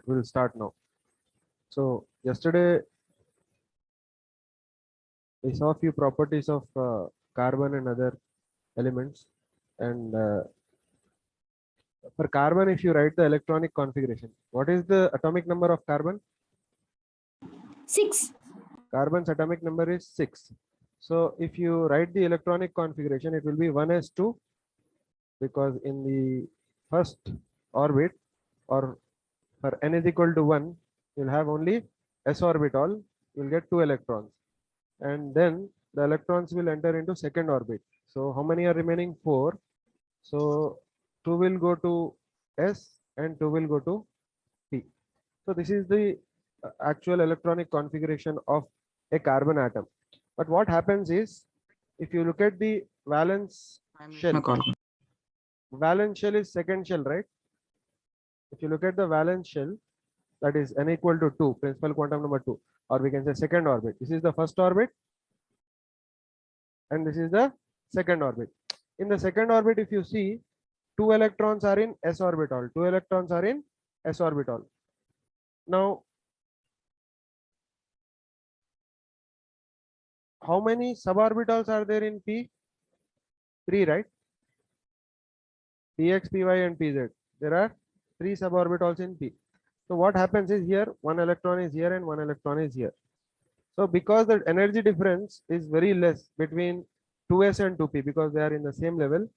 We'll start now. So yesterday we saw a few properties of carbon and other elements. And for carbon, if you write the electronic configuration, what is the atomic number of carbon? 6. Carbon's atomic number is 6. So if you write the electronic configuration, it will be 1s2, because in the first orbit, or for n is equal to 1, you'll have only s orbital, you'll get 2 electrons. And then the electrons will enter into second orbit. So how many are remaining? 4. So 2 will go to S and 2 will go to P. So this is the actual electronic configuration of a carbon atom. But what happens is, if you look at the valence shell, valence shell is second shell, right? If you look at the valence shell, that is n equal to 2, principal quantum number 2, or we can say second orbit. This is the first orbit and this is the second orbit. In the second orbit, if you see, 2 electrons are in s orbital, 2 electrons are in s orbital. Now, how many suborbitals are there in P? 3, right? Px, Py and Pz. There are 3 suborbitals in P. So what happens is, here one electron is here and one electron is here. So because the energy difference is very less between 2s and 2p, because they are in the same level,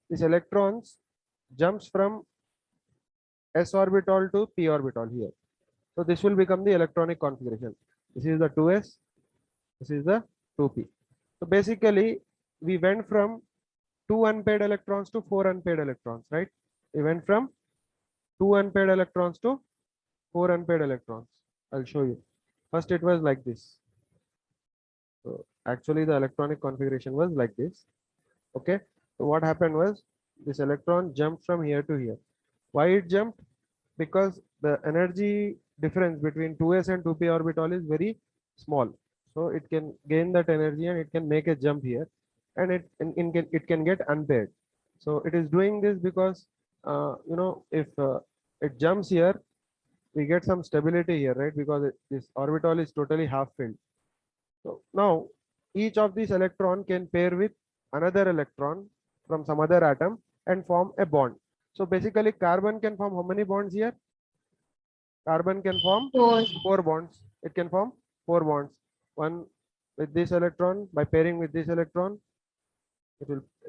this electrons jumps from s orbital to p orbital here. So this will become the electronic configuration. This is the 2s, this is the 2p. So basically we went from 2 unpaired electrons to 4 unpaired electrons, right? We went from 2 unpaired electrons to 4 unpaired electrons. I'll show you. First it was like this. So actually the electronic configuration was like this. Okay. So what happened was, this electron jumped from here to here. Why it jumped? Because the energy difference between 2s and 2p orbital is very small. So it can gain that energy and it can make a jump here, and it can get unpaired. So it is doing this because if it jumps here, we get some stability here, right? Because this orbital is totally half filled. So now each of these electron can pair with another electron from some other atom and form a bond. So basically carbon can form how many bonds here? Carbon can form 4 bonds. It can form 4 bonds. One with this electron, by pairing with this electron, it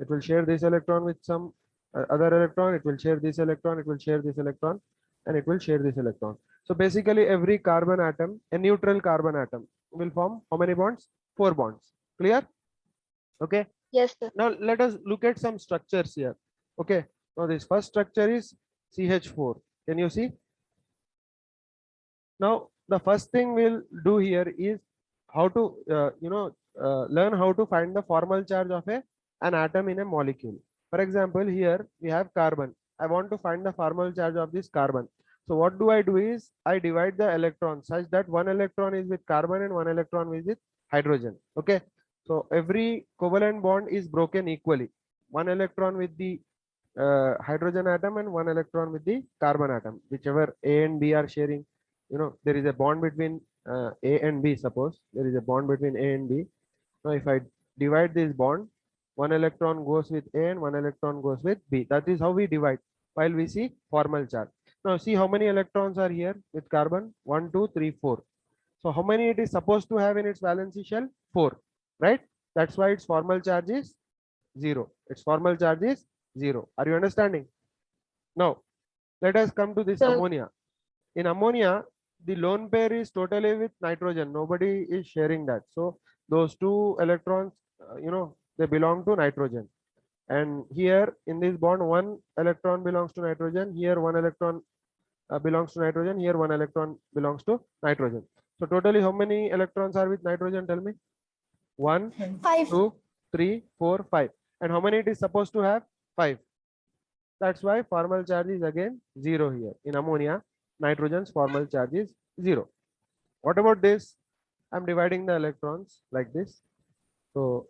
will share this electron with some other electron. It will share this electron. It will share this electron, and it will share this electron. So basically, every carbon atom, a neutral carbon atom, will form how many bonds? 4 bonds. Clear? Okay. Yes, sir. Now let us look at some structures here. Okay. Now this first structure is CH4. Can you see? Now the first thing we'll do here is how to learn how to find the formal charge of an atom in a molecule. For example, here we have carbon. I want to find the formal charge of this carbon. So what do? Is I divide the electrons such that one electron is with carbon and one electron is with hydrogen. Okay. So every covalent bond is broken equally. One electron with the hydrogen atom and one electron with the carbon atom, whichever A and B are sharing. There is a bond between A and B. Suppose there is a bond between A and B. Now if I divide this bond, one electron goes with A and one electron goes with B. That is how we divide while we see formal charge. Now see how many electrons are here with carbon? 1, 2, 3, 4. So how many it is supposed to have in its valency shell? 4, right? That's why its formal charge is 0. Its formal charge is 0. Are you understanding? Now let us come to this ammonia. In ammonia, the lone pair is totally with nitrogen. Nobody is sharing that. So those 2 electrons, they belong to nitrogen. And here in this bond, 1 electron belongs to nitrogen. Here 1 electron belongs to nitrogen. Here 1 electron belongs to nitrogen. So totally how many electrons are with nitrogen? Tell me. 1, 5. 2, 3, 4, 5. And how many it is supposed to have? 5. That's why formal charge is again 0 here. In ammonia, nitrogen's formal charge is 0. What about this? I'm dividing the electrons like this. So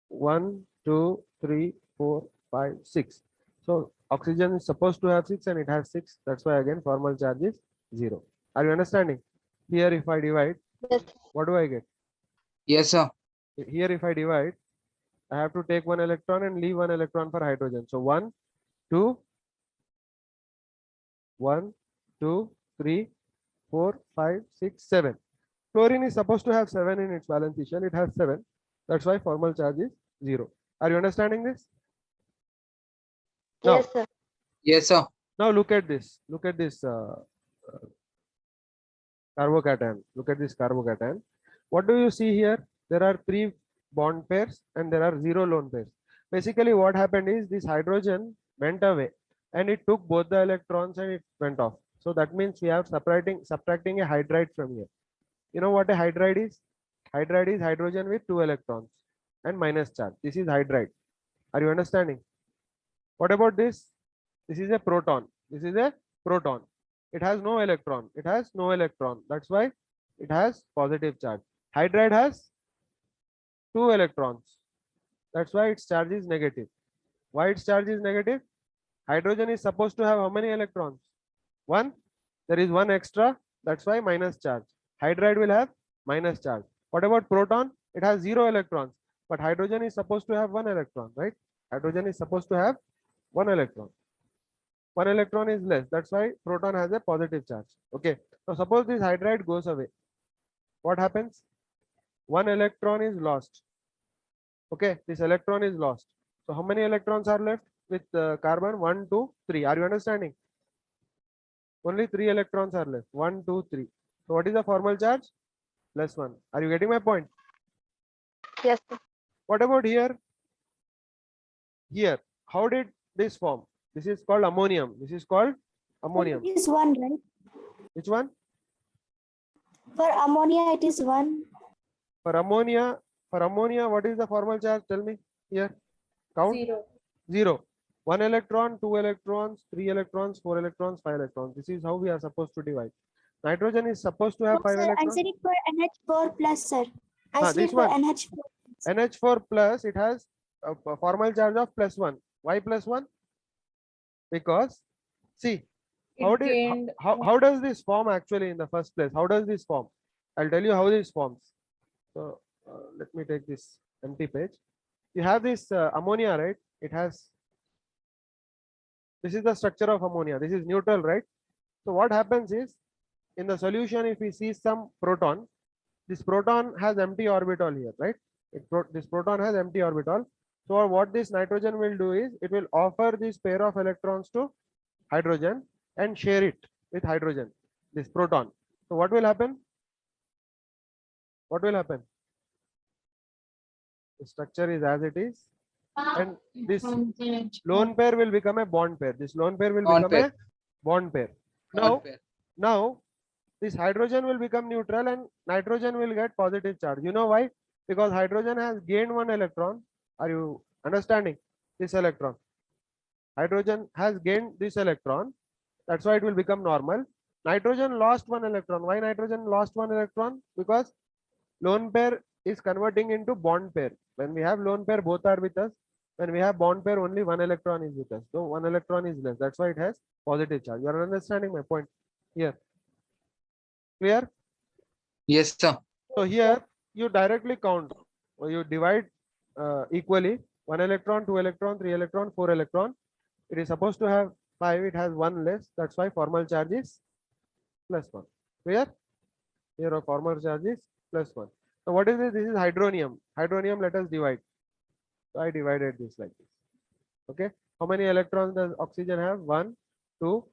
1, 2, 3, 4, 5, 6. So oxygen is supposed to have 6 and it has 6. That's why again formal charge is 0. Are you understanding? Here if I divide, Yes. what do I get? Yes, sir. Here if I divide, I have to take one electron and leave one electron for hydrogen. So 1, 2, 1, 2, 3, 4, 5, 6, 7. Chlorine is supposed to have 7 in its valence shell. It has 7. That's why formal charge is 0. Are you understanding this? Now, Yes, sir. Yes, sir. now look at this. Look at this carbocation. Look at this carbocation. What do you see here? There are 3 bond pairs and there are 0 lone pairs. Basically, what happened is this hydrogen went away and it took both the electrons and it went off. So that means we are subtracting a hydride from here. You know what a hydride is? Hydride is hydrogen with 2 electrons and minus charge. This is hydride. Are you understanding? What about this? This is a proton. This is a proton. It has no electron. It has no electron. That's why it has positive charge. Hydride has 2 electrons. That's why its charge is negative. Why its charge is negative? Hydrogen is supposed to have how many electrons? 1. There is 1 extra. That's why minus charge. Hydride will have minus charge. What about proton? It has 0 electrons. But hydrogen is supposed to have 1 electron, right? Hydrogen is supposed to have 1 electron. 1 electron is less. That's why proton has a positive charge. Okay. Now suppose this hydride goes away. What happens? 1 electron is lost. Okay. This electron is lost. So how many electrons are left with carbon? 1, 2, 3. Are you understanding? Only 3 electrons are left. 1, 2, 3. So what is the formal charge? +1. Are you getting my point? Yes, sir. What about here? Here, how did this form? This is called ammonium. This is called ammonium. It is one, right? Which one? For ammonia, it is one. For ammonia, what is the formal charge? Tell me here. Count. 0. 0. 1 electron, 2 electrons, 3 electrons, 4 electrons, 5 electrons. This is how we are supposed to divide. Nitrogen is supposed to have 5 Sir, I electrons. said it for NH4 plus, sir. I said this it for one. NH4. NH4 plus, it has a formal charge of +1. Why +1? Because, see, how does this form actually in the first place? How does this form? I'll tell you how this forms. So let me take this empty page. You have this ammonia, right? It has, this is the structure of ammonia. This is neutral, right? So what happens is, in the solution, if we see some proton, this proton has empty orbital here, right? This proton has empty orbital. So what this nitrogen will do is, it will offer this pair of electrons to hydrogen and share it with hydrogen, this proton. So what will happen? What will happen? The structure is as it is, and this lone pair will become a bond pair. This lone pair will Bond become pair. a bond pair. Now this hydrogen will become neutral and nitrogen will get positive charge. You know why? Because hydrogen has gained 1 electron. Are you understanding? This electron. Hydrogen has gained this electron. That's why it will become normal. Nitrogen lost 1 electron. Why nitrogen lost 1 electron? Because lone pair is converting into bond pair. When we have lone pair, both are with us. When we have bond pair, only 1 electron is with us. So 1 electron is less. That's why it has positive charge. You are understanding my point here? Clear? Yes, sir. So here you directly count, or you divide equally. 1 electron, 2 electron, 3 electron, 4 electron. It is supposed to have 5. It has 1 less. That's why formal charge is +1. Clear? Here our formal charge is +1. So what is this? This is hydronium. Hydronium, let us divide. So I divided this like this. Okay. How many electrons does oxygen have? 1, 2,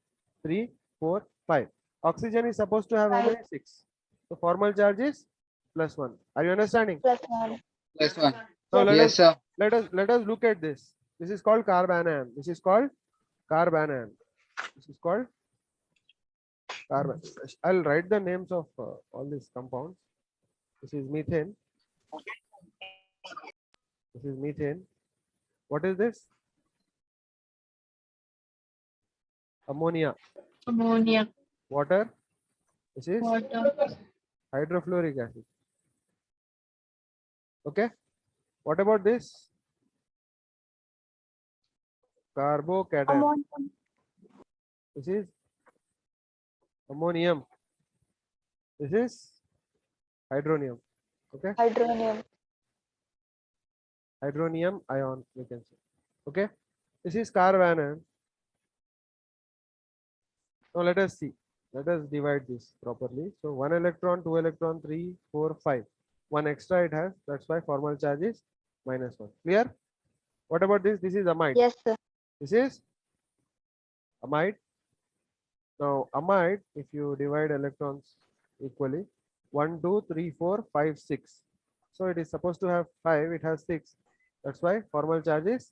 3, 4, 5. Oxygen is supposed to have how many? 6. So formal charge is +1. Are you understanding? +1. +1. Now Yes, sir. let us look at this. This is called carbanion. This is called carbanion. This is called carbon. I'll write the names of all these compounds. This is methane. This is methane. What is this? Ammonia. Ammonia. Water. This is Water. hydrofluoric acid. Okay. What about this? Carbocation. Ammonia. This is Ammonium. This is hydronium. Okay, Hydronium. hydronium ion, we can say. Okay, this is carbanion. Now let us see. Let us divide this properly. So 1 electron, 2 electron, 3, 4, 5. One extra it has. That's why formal charge is -1. Clear? What about this? This is amide. Yes, sir. This is amide. Now amide, if you divide electrons equally, 1, 2, 3, 4, 5, 6. So it is supposed to have 5. It has 6. That's why formal charge is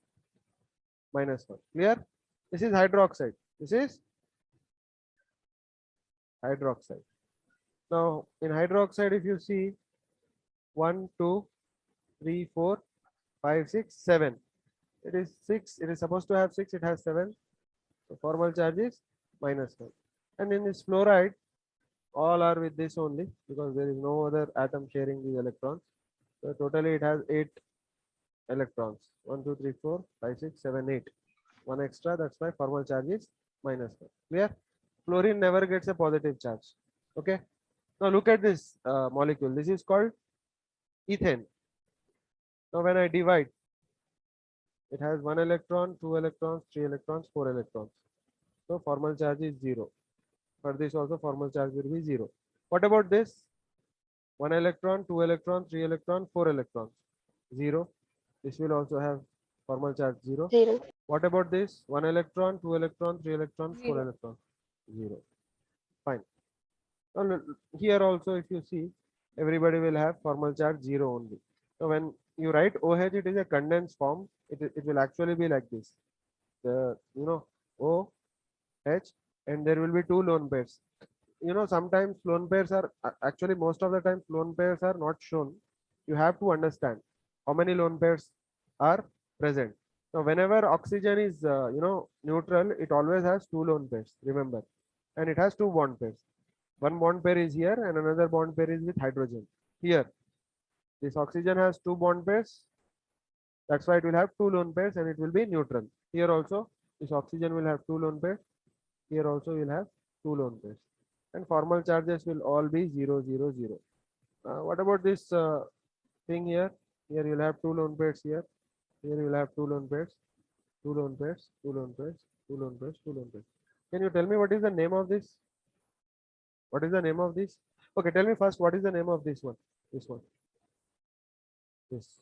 -1. Clear? This is hydroxide. This is hydroxide. Now in hydroxide, if you see 1, 2, 3, 4, 5, 6, 7. It is 6. It is supposed to have 6. It has 7. So formal charge is -1. And in this fluoride, all are with this only because there is no other atom sharing these electrons. So totally it has 8 electrons. 1, 2, 3, 4, 5, 6, 7, 8. One extra. That's why formal charge is -1. Clear? Fluorine never gets a positive charge. Okay. Now look at this molecule. This is called ethane. Now when I divide, it has 1 electron, 2 electrons, 3 electrons, 4 electrons. So formal charge is 0. For this also formal charge will be 0. What about this? 1 electron, 2 electron, 3 electron, 4 electrons. 0. This will also have formal charge 0. 0. What about this? 1 electron, 2 electron, 3 electron, 4 electrons. 0. Fine. Now here also if you see, everybody will have formal charge 0 only. So when you write OH, it is a condensed form. It will actually be like this. The OH, and there will be 2 lone pairs. Sometimes lone pairs are actually most of the time lone pairs are not shown. You have to understand how many lone pairs are present. Now whenever oxygen is neutral, it always has 2 lone pairs, remember, and it has 2 bond pairs. One bond pair is here and another bond pair is with hydrogen. Here this oxygen has 2 bond pairs. That's why it will have 2 lone pairs and it will be neutral. Here also this oxygen will have 2 lone pairs. Here also will have 2 lone pairs. And formal charges will all be 0, 0, 0. What about this thing here? Here you'll have 2 lone pairs here. Here you'll have 2 lone pairs, 2 lone pairs, 2 lone pairs, 2 lone pairs, 2 lone pairs. Can you tell me what is the name of this? What is the name of this? Okay, tell me first what is the name of this one? This one. This.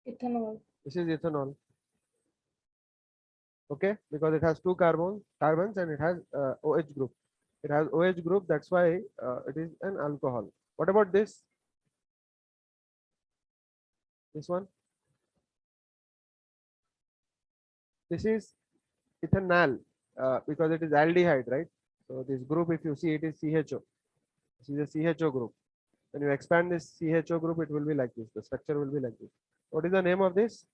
Ethanol. This is ethanol. Okay, because it has 2 carbons and it has OH group. It has OH group, that's why it is an alcohol. What about this? This one? This is ethanal because it is aldehyde, right? So this group, if you see, it is CHO. This is a CHO group. When you expand this CHO group, it will be like this. The structure will be like this. What is the name of this?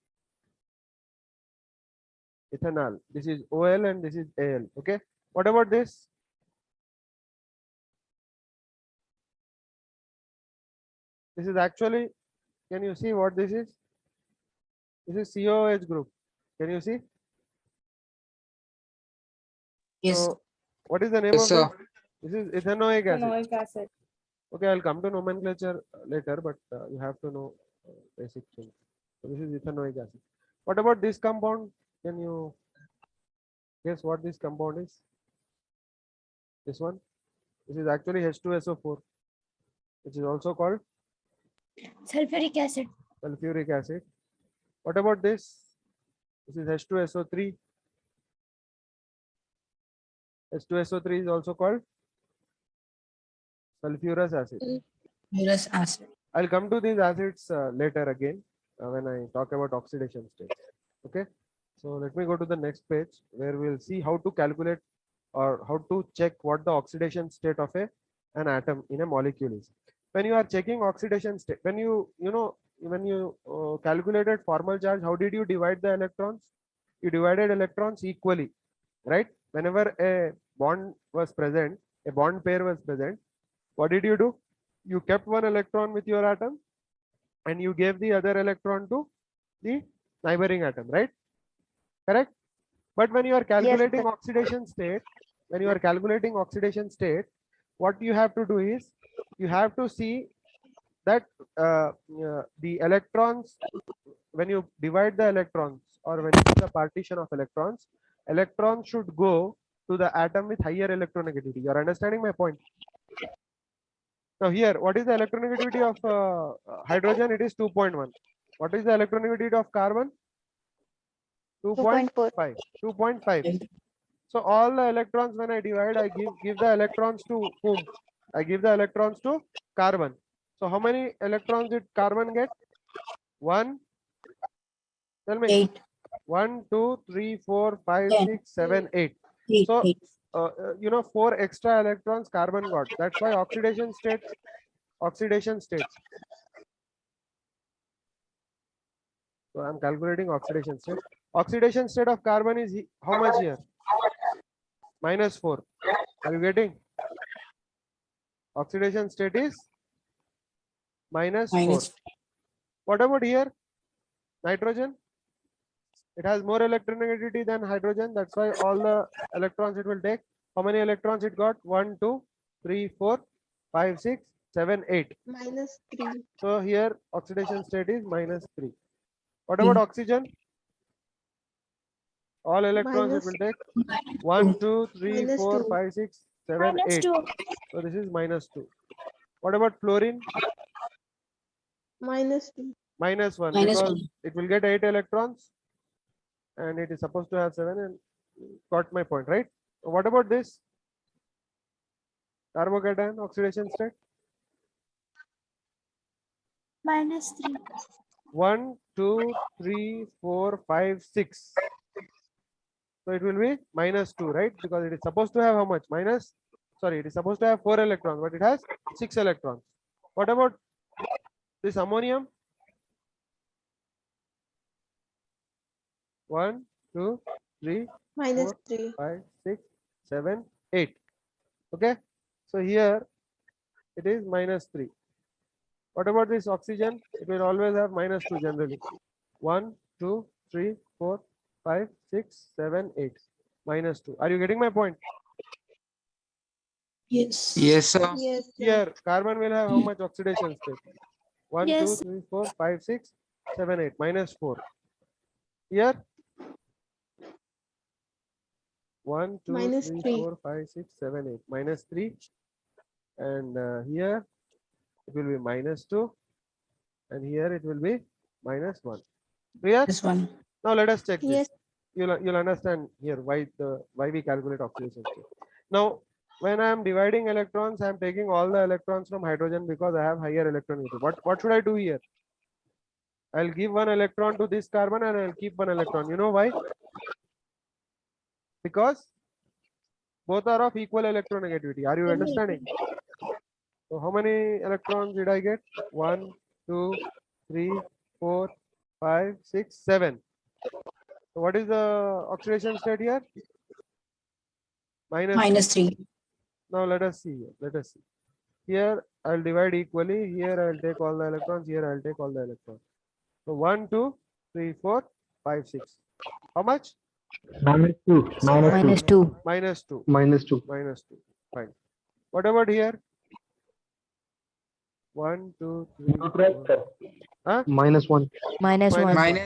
Ethanol. This is OL and this is AL. Okay. What about this? This is actually, can you see what this is? This is COOH group. Can you see? Yes. So what is the name Yes, of sir. this? This is ethanoic acid. Ethanoic acid. Okay, I'll come to nomenclature later, but you have to know basic things. So this is ethanoic acid. What about this compound? Can you guess what this compound is? This one? This is actually H2SO4, which is also called Sulfuric acid. sulfuric acid. What about this? This is H2SO3. H2SO3 is also called sulfurous acid. Sulfurous acid. I'll come to these acids later again when I talk about oxidation states. Okay. So let me go to the next page where we'll see how to calculate or how to check what the oxidation state of an atom in a molecule is. When you are checking oxidation state, when you calculated formal charge, how did you divide the electrons? You divided electrons equally, right? Whenever a bond was present, a bond pair was present, what did you do? You kept one electron with your atom and you gave the other electron to the neighboring atom, right? Correct? But when you are calculating oxidation state, when you are calculating oxidation state, what you have to do is you have to see that the electrons, when you divide the electrons or when you do the partition of electrons, electrons should go to the atom with higher electronegativity. You are understanding my point? Now here, what is the electronegativity of hydrogen? It is 2.1. What is the electronegativity of carbon? 2.4. 2.5. 2.5. So all the electrons, when I divide, I give the electrons to whom? I give the electrons to carbon. So how many electrons did carbon get? 1. Tell me. 8. 1, 2, 3, 4, 5, 10. 6, 7, 8. 8. So 8. 4 extra electrons carbon got. That's why oxidation states. So I'm calculating oxidation state. Oxidation state of carbon is how much here? -4. Are you getting? Oxidation state is -4. Minus. What about here? Nitrogen? It has more electronegativity than hydrogen. That's why all the electrons it will take. How many electrons it got? 1, 2, 3, 4, 5, 6, 7, 8. -3. So here oxidation state is -3. What about oxygen? All electrons it will take 1, 2, 3, 4, 5, 6, 7, 8. -2. So this is -2. What about fluorine? -2. -1 Minus because 1. it will get 8 electrons and it is supposed to have 7, and got my point, right? What about this? Carbocation oxidation state? -3. 1, 2, 3, 4, 5, 6. So it will be -2, right? Because it is supposed to have how much? It is supposed to have 4 electrons, but it has 6 electrons. What about this ammonium? 1, 2, 3, -3. 5, 6, 7, 8. Okay. So here it is -3. What about this oxygen? It will always have -2 generally. 1, 2, 3, 4, 5, 6, 7, 8. -2. Are you getting my point? Yes. Yes, sir. Yes, sir. Here, carbon will have how much oxidation state? 1, 2, Yes. 3, 4, 5, 6, 7, 8. -4. Here, 1, 2, 3, -3. 4, 5, 6, 7, 8. -3. And here, it will be -2. And here, it will be -1. Clear? This one. Now, let us check this. Yes. You'll understand here why we calculate oxidation state. Now, when I am dividing electrons, I am taking all the electrons from hydrogen because I have higher electronegativity. What should I do here? I'll give 1 electron to this carbon and I'll keep 1 electron. You know why? Because both are of equal electronegativity. Are you understanding? So how many electrons did I get? 1, 2, 3, 4, 5, 6, 7. So what is the oxidation state here? -3. -3. Now let us see here. Let us see. Here I'll divide equally. Here I'll take all the electrons. Here I'll take all the electrons. So 1, 2, 3, 4, 5, 6. How much? -2. -2. -2. Fine. What about here? 1, 2, 3, Not right, 4. sir. Huh? -1. Minus one. -1.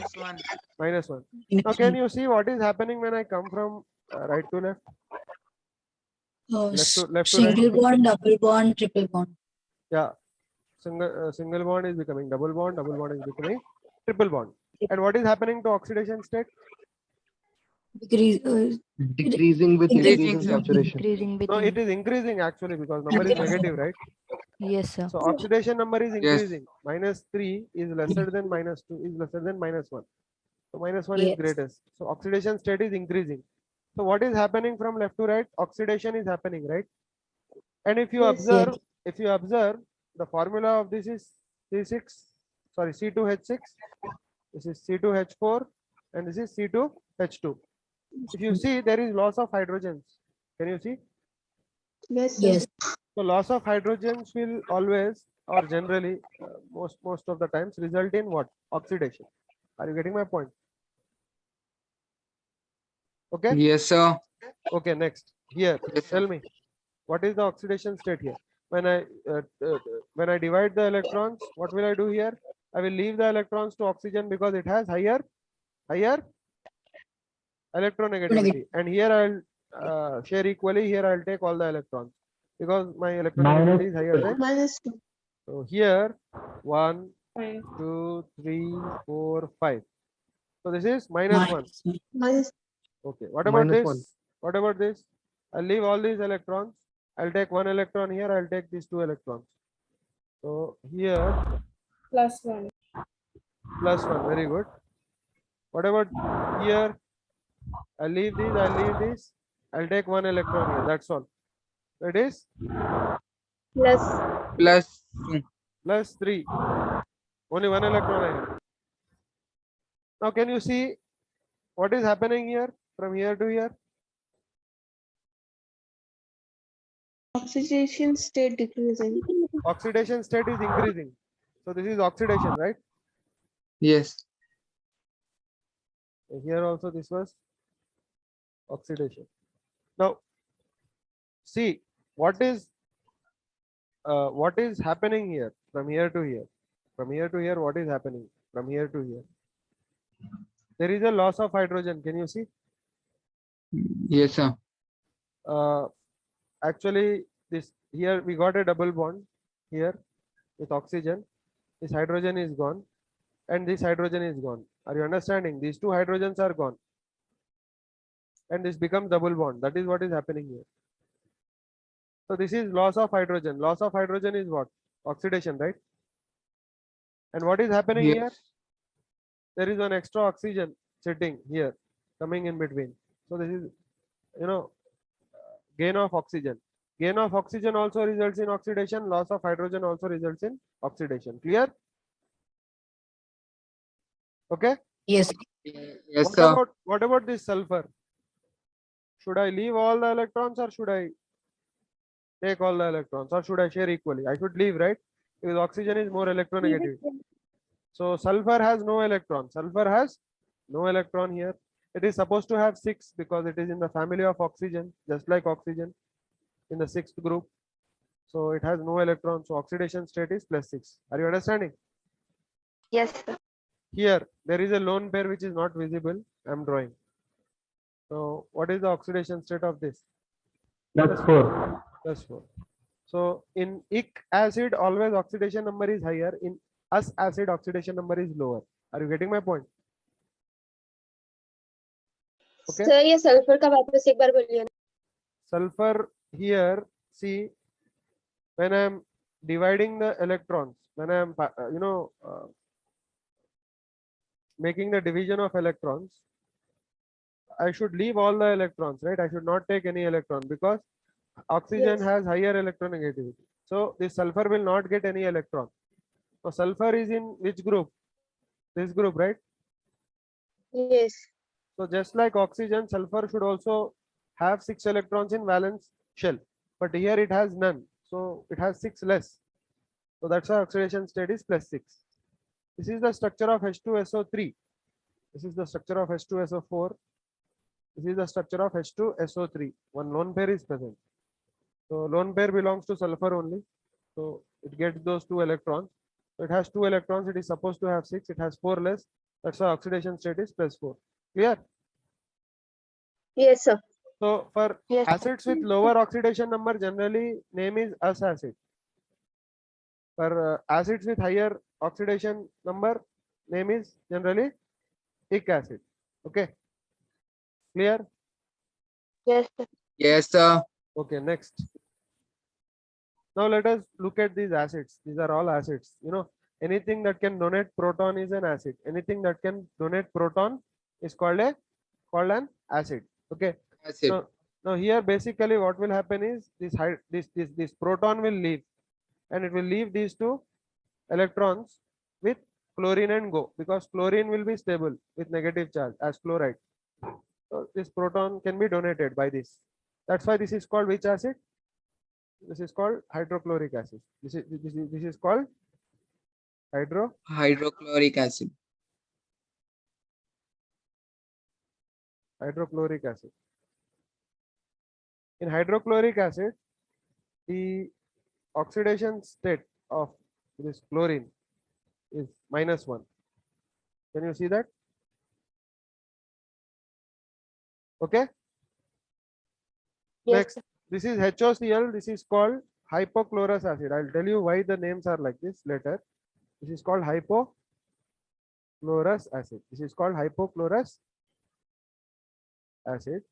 -1. Now can you see what is happening when I come from right to left? Left to right? Single bond, double bond, triple bond. Yeah. Single bond is becoming double bond is becoming triple bond. And what is happening to oxidation state? Decrease, Decreasing with Increasing, increasing sir. saturation. Increasing with No, it is increasing actually because number is negative, right? yes, sir. So oxidation number is Yes. increasing. -3 is lesser than -2 is lesser than -1. So -1 is Yes. greatest. So oxidation state is increasing. So what is happening from left to right? Oxidation is happening, right? And if you Yes. observe, the formula of this is C2H6. This is C2H4, and this is C2H2. If you see, there is loss of hydrogens. Can you see? Yes, sir. Yes. So loss of hydrogens will always, or generally, most of the times, result in what? Oxidation. Are you getting my point? Okay. Yes, sir. Okay. Next. here. Yes, sir. Tell me, what is the oxidation state here? When I divide the electrons, what will I do here? I will leave the electrons to oxygen because it has higher electronegativity, and here I'll share equally. Here I'll take all the electrons because my electronegativity is higher than. -2. So here 1, 5. 2, 3, 4, 5. So this is -1. Minus Okay. What about this? -1. What about this? I'll leave all these electrons. I'll take one electron here. I'll take these 2 electrons. So here +1. +1. Very good. What about here? I'll leave these. I'll leave this. I'll take 1 electron here. That's all. So it is Plus +3. Only 1 electron I have. Now can you see what is happening here from here to here? oxidation state decreasing. Oxidation state is increasing. So this is oxidation, right? Yes. Here also this was oxidation. Now see what is happening here from here to here. From here to here, what is happening? From here to here. There is a loss of hydrogen. Can you see? Yes, sir. Actually, this here we got a double bond here with oxygen. This hydrogen is gone, and this hydrogen is gone. Are you understanding? These 2 hydrogens are gone, and this becomes double bond. That is what is happening here. So this is loss of hydrogen. Loss of hydrogen is what? Oxidation, right? And what is happening here? Yes. There is an extra oxygen sitting here, coming in between. So this is, gain of oxygen. Gain of oxygen also results in oxidation. Loss of hydrogen also results in oxidation. Clear? Okay. Yes. Yes, sir. What about this sulfur? Should I leave all the electrons or should I take all the electrons, or should I share equally? I should leave, right? Because oxygen is more electronegative. So sulfur has no electron. Sulfur has no electron here. It is supposed to have 6 because it is in the family of oxygen, just like oxygen in the 6th group. So it has no electron. So oxidation state is +6. Are you understanding? Yes, sir. Here there is a lone pair which is not visible. I'm drawing. So what is the oxidation state of this? +4. +4. So in ic acid always oxidation number is higher. In us acid oxidation number is lower. Are you getting my point? Okay. Sir ये sulphur का वापस एक बार बोलिए ना. Sulfur here, see, when I am dividing the electrons, when I am making the division of electrons, I should leave all the electrons, right? I should not take any electron because oxygen Yes. has higher electronegativity. So this sulfur will not get any electron. So sulfur is in which group? This group, right? Yes. So just like oxygen, sulfur should also have 6 electrons in valence shell, but here it has none. So it has 6 less. So that's why oxidation state is +6. This is the structure of H2SO3. This is the structure of H2SO4. This is the structure of H2SO3. One lone pair is present. So lone pair belongs to sulfur only. So it gets those 2 electrons. So it has 2 electrons. It is supposed to have 6. It has 4 less. That's why oxidation state is +4. Clear? Yes, sir. So for Yes. acids with lower oxidation number, generally name is us acid. For acids with higher oxidation number, name is generally ic acid. Okay. Clear? Yes, sir. Yes, sir. Okay, next. Now let us look at these acids. These are all acids. Anything that can donate proton is an acid. Anything that can donate proton is called an acid. Okay. Acid. Now here basically what will happen is this proton will leave, and it will leave these 2 electrons with chlorine and go, because chlorine will be stable with negative charge as chloride. So this proton can be donated by this. That's why this is called which acid? This is called hydrochloric acid. This is called Hydrochloric acid. hydrochloric acid. In hydrochloric acid, the oxidation state of this chlorine is -1. Can you see that? Okay. Yes, Next, sir. this is HOCl. This is called hypochlorous acid. I'll tell you why the names are like this later. This is called hypochlorous acid. This is called hypochlorous acid.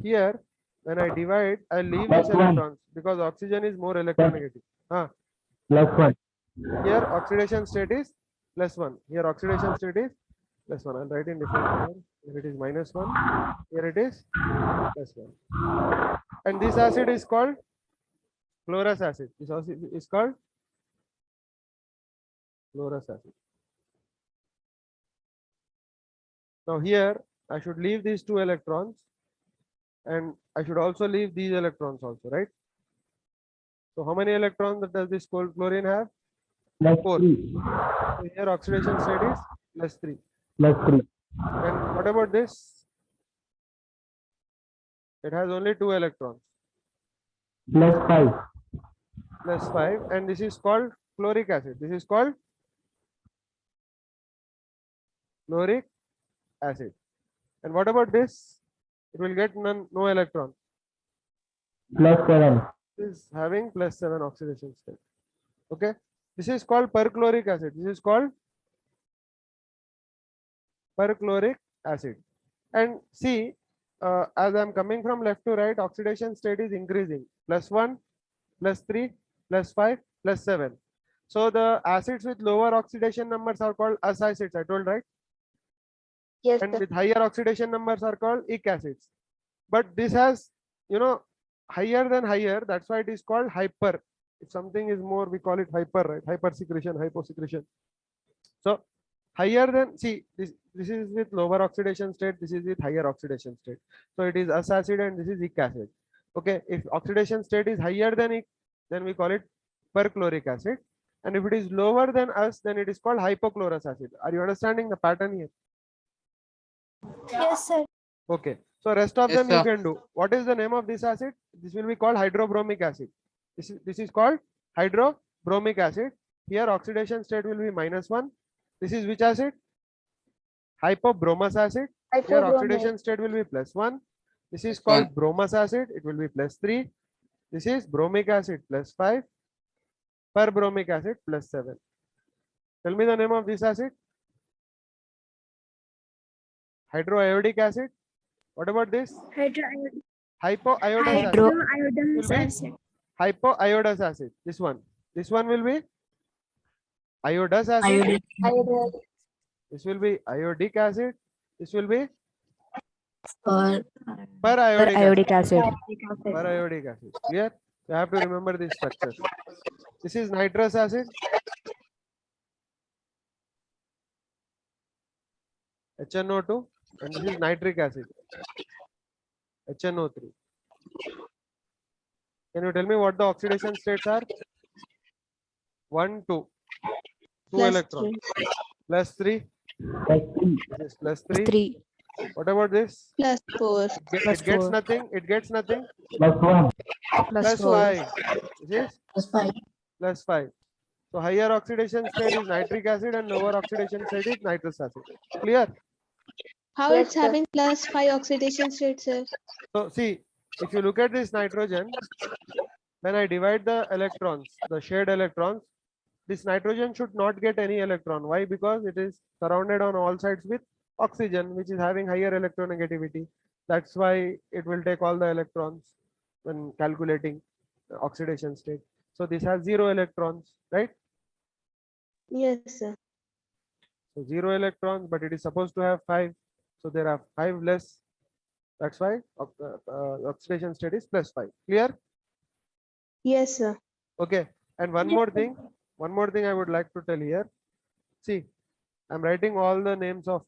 Here, when I divide, I leave these electrons because oxygen is more electronegative. +1. Here, oxidation state is +1. Here, oxidation state is +1. I'll write in different color. Here it is -1. Here it is +1. And this acid is called chlorous acid. This acid is called chlorous acid. Now here I should leave these 2 electrons and I should also leave these electrons also, right? So how many electrons does this chlorine have? 4. +3. So here oxidation state is +3. +3. And what about this? It has only 2 electrons. +5. +5, and this is called chloric acid. This is called chloric acid. And what about this? It will get no electron. +7. This is having +7 oxidation state. Okay. This is called perchloric acid. This is called perchloric acid. And see, as I'm coming from left to right, oxidation state is increasing. +1, +3, +5, +7. So the acids with lower oxidation numbers are called us acids. I told, right? Yes, And sir. with higher oxidation numbers are called ic acids. But this has, higher than higher. That's why it is called hyper. If something is more, we call it hyper, right? Hypersecretion, hyposecretion. So higher than, see, this is with lower oxidation state. This is with higher oxidation state. So it is us acid and this is ic acid. Okay. If oxidation state is higher than ic, then we call it perchloric acid. And if it is lower than us, then it is called hypochlorous acid. Are you understanding the pattern here? Yes, sir. Okay. So rest of Yes, them you sir. can do. What is the name of this acid? This will be called hydrobromic acid. This is called hydrobromic acid. Here oxidation state will be -1. This is which acid? Hypobromous acid. Here Hypobromate. oxidation state will be +1. This is +1. called bromous acid. It will be +3. This is bromic acid +5. Perbromic acid +7. Tell me the name of this acid. Hydroiodic acid. What about this? Hypoiodous acid. Hydroiodous Will be acid. hypoiodous acid. This one. This one will be iodous acid. Iodine. Iodine. This will be iodic acid. This will be Or periodic acid. Iodic acid. Periodic acid. Clear? You have to remember these structures. This is nitrous acid. HNO2, and this is nitric acid. HNO3. Can you tell me what the oxidation states are? 1, 2. 2 electrons. +3. +3. This is +3. 3. What about this? +4. It gets nothing. It gets nothing. +1. +5. This is +5. +5. So higher oxidation state is nitric acid and lower oxidation state is nitrous acid. Clear? How Yes, it's sir. having +5 oxidation state, sir? So see, if you look at this nitrogen, when I divide the electrons, the shared electrons, this nitrogen should not get any electron. Why? Because it is surrounded on all sides with oxygen, which is having higher electronegativity. That's why it will take all the electrons when calculating the oxidation state. So this has 0 electrons, right? Yes, sir. So 0 electrons, but it is supposed to have 5. So there are 5 less. That's why oxidation state is +5. Clear? Yes, sir. Okay. And one more thing I would like to tell here. See, I'm writing all the names of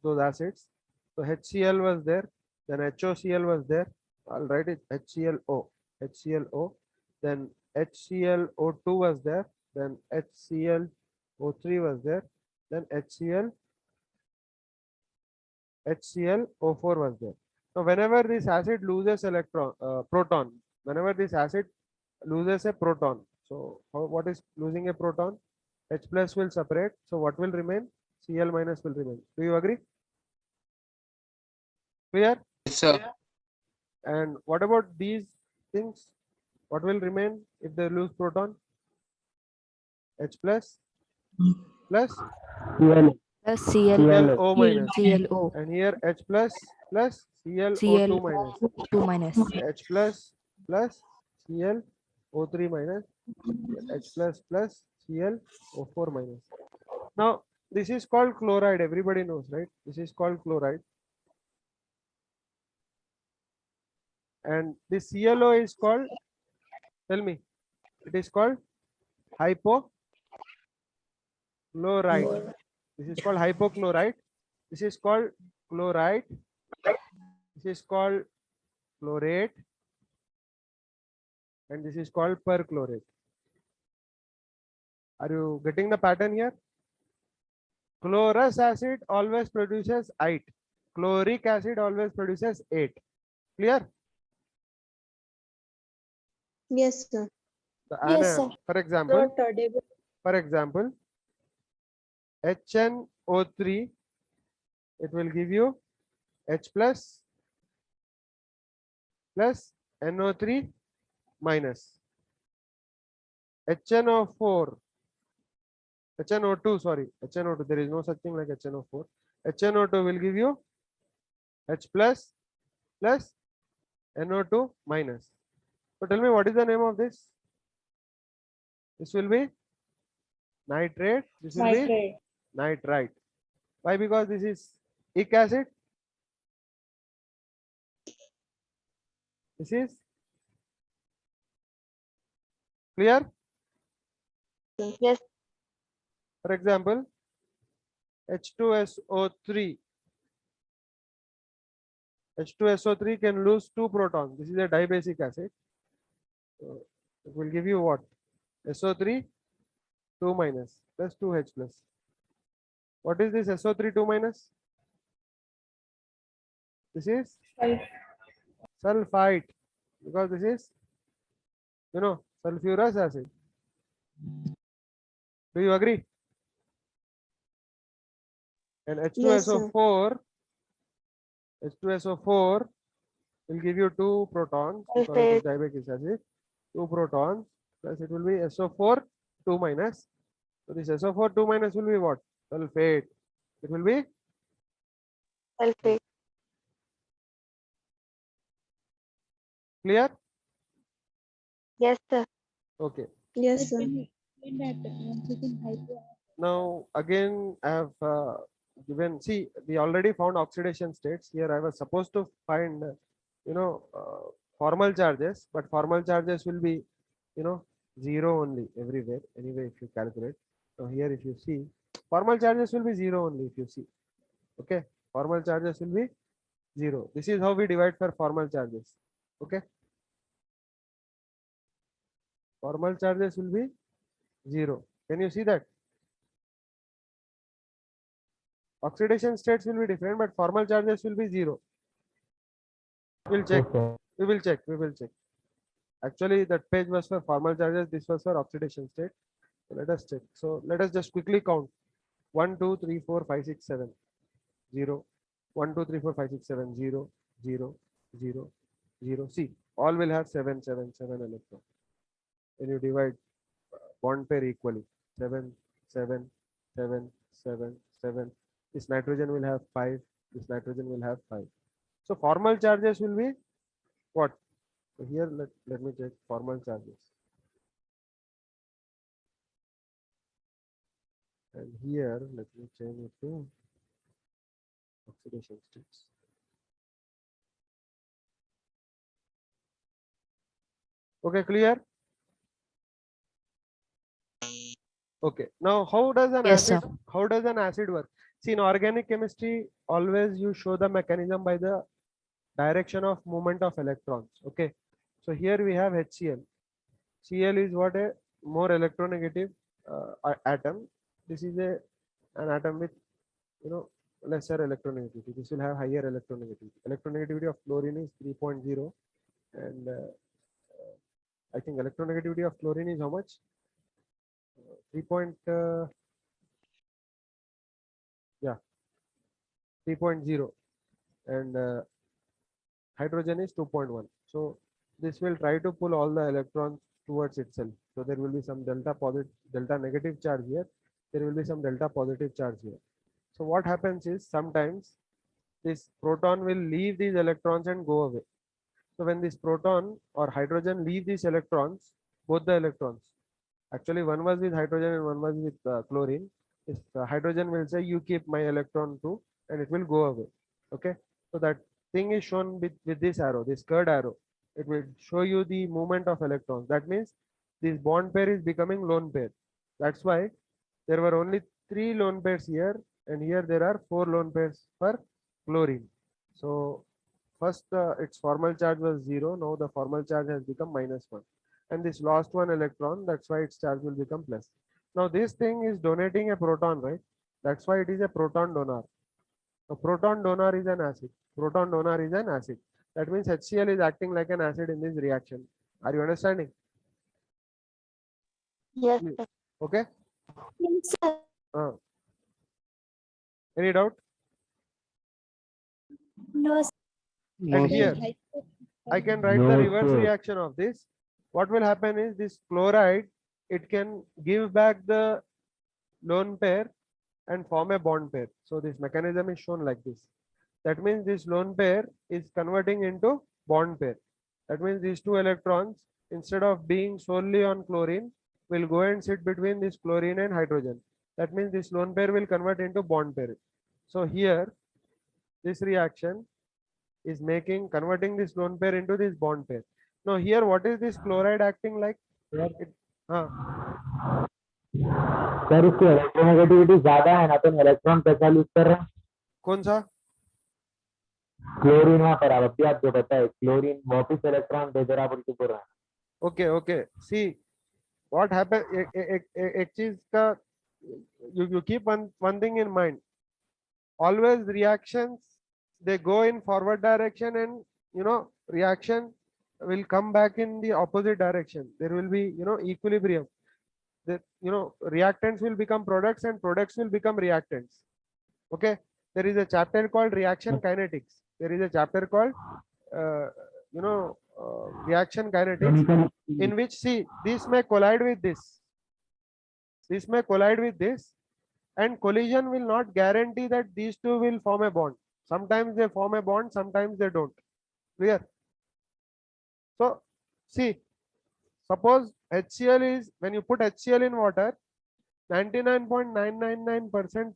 those acids. So HCl was there, then HOCl was there. I'll write it HClO, HClO, then HClO2 was there, then HClO3 was there, then HClO4 was there. So whenever this acid loses proton, whenever this acid loses a proton, so what is losing a proton? H plus will separate. So what will remain? Cl minus will remain. Do you agree? Clear? Yes, sir. And what about these things? What will remain if they lose proton? H plus plus Plus Cl, ClO minus. ClO, And here H plus plus ClO2 Cl minus. 2 minus. H plus plus ClO3 minus. H plus plus ClO4 minus. Now this is called chloride. Everybody knows, right? This is called chloride. And this ClO is called, tell me, it is called hypochlorite. This is called hypochlorite. This is called chloride. This is called chlorate. And this is called perchlorate. Are you getting the pattern here? Chlorous acid always produces 8. Chloric acid always produces 8. Clear? Yes, sir. The Yes, anion, sir. for example, HNO3, it will give you H plus plus NO3 minus. HNO4, HNO2, sorry, HNO2, there is no such thing like HNO4. HNO2 will give you H plus plus NO2 minus. So tell me, what is the name of this? This will be nitrate. This will be nitrite. Why? Because this is ic acid. This is clear. Yes. For example, H2SO3. H2SO3 can lose 2 protons. This is a dibasic acid. So it will give you what? SO3 2 minus plus 2H plus. What is this SO3 2 minus? This is sulfite, because this is, sulfurous acid. Do you agree? And Yes, sir. H2SO4 will give you 2 protons because it is dibasic acid. 2 protons plus it will be SO4 2 minus. So this SO4 2 minus will be what? Sulfate. It will be Sulfate. clear? Yes, sir. Okay. Yes, sir. Now again I have given, see, we already found oxidation states. Here I was supposed to find formal charges, but formal charges will be 0 only everywhere anyway if you calculate. So here if you see, formal charges will be 0 only if you see. Okay, formal charges will be 0. This is how we divide for formal charges. Okay, formal charges will be 0. Can you see that? Oxidation states will be different, but formal charges will be 0. We'll check. Yes, sir. We will check. We will check. Actually, that page was for formal charges. This was for oxidation state. So let us check. So let us just quickly count. 1, 2, 3, 4, 5, 6, 7. 0. 1, 2, 3, 4, 5, 6, 7. 0, 0, 0, 0. See, all will have 7, 7, 7 electrons. When you divide bond pair equally, 7, 7, 7, 7, 7. This nitrogen will have 5. This nitrogen will have 5. So formal charges will be what? So here let me check formal charges. And here let me change it to oxidation states. Okay, clear? Okay. Now how does an Yes, acid sir. how does an acid work? See, in organic chemistry, always you show the mechanism by the direction of movement of electrons. Okay. So here we have HCl. Cl is what? A more electronegative atom. This is an atom with lesser electronegativity. This will have higher electronegativity. Electronegativity of chlorine is 3.0, and I think electronegativity of chlorine is how much? 3. Yeah, 3.0, and hydrogen is 2.1. So this will try to pull all the electrons towards itself. So there will be some delta negative charge here. There will be some delta positive charge here. So what happens is sometimes this proton will leave these electrons and go away. So when this proton or hydrogen leave these electrons, both the electrons, actually one was with hydrogen and one was with chlorine. This hydrogen will say you keep my electron too, and it will go away. Okay, so that thing is shown with this arrow, this curved arrow. It will show you the movement of electrons. That means this bond pair is becoming lone pair. That's why there were only 3 lone pairs here, and here there are 4 lone pairs for chlorine. So first its formal charge was 0. Now the formal charge has become -1, and this lost one electron, that's why its charge will become plus. Now this thing is donating a proton, right? That's why it is a proton donor. A proton donor is an acid. Proton donor is an acid. That means HCl is acting like an acid in this reaction. Are you understanding? Yes, Mm. sir. Okay. Yes, sir. Any doubt? No, sir. And here I can write the No, reverse sir. reaction of this. What will happen is this chloride, it can give back the lone pair and form a bond pair. So this mechanism is shown like this. That means this lone pair is converting into bond pair. That means these 2 electrons, instead of being solely on chlorine, will go and sit between this chlorine and hydrogen. That means this lone pair will convert into bond pair. So here this reaction is converting this lone pair into this bond pair. Now here what is this chloride acting like? Sir इसकी electronegativity ज्यादा है ना, तो electron कैसा loose कर रहे हैं? कौन सा? क्लोरीन वहाँ पर आप जो बताए क्लोरीन वापस इलेक्ट्रॉन दे दे रहा बोल के बोल रहा है. Okay. See what happens. एक चीज का you keep one thing in mind. Always reactions, they go in forward direction, and reaction will come back in the opposite direction. There will be equilibrium. The reactants will become products and products will become reactants. Okay, there is a chapter called reaction kinetics. There is a chapter called reaction kinetics, in which, see, this may collide with this may collide with this, and collision will not guarantee that these 2 will form a bond. Sometimes they form a bond, sometimes they don't. Clear? So see, suppose HCl is, when you put HCl in water, 99.999%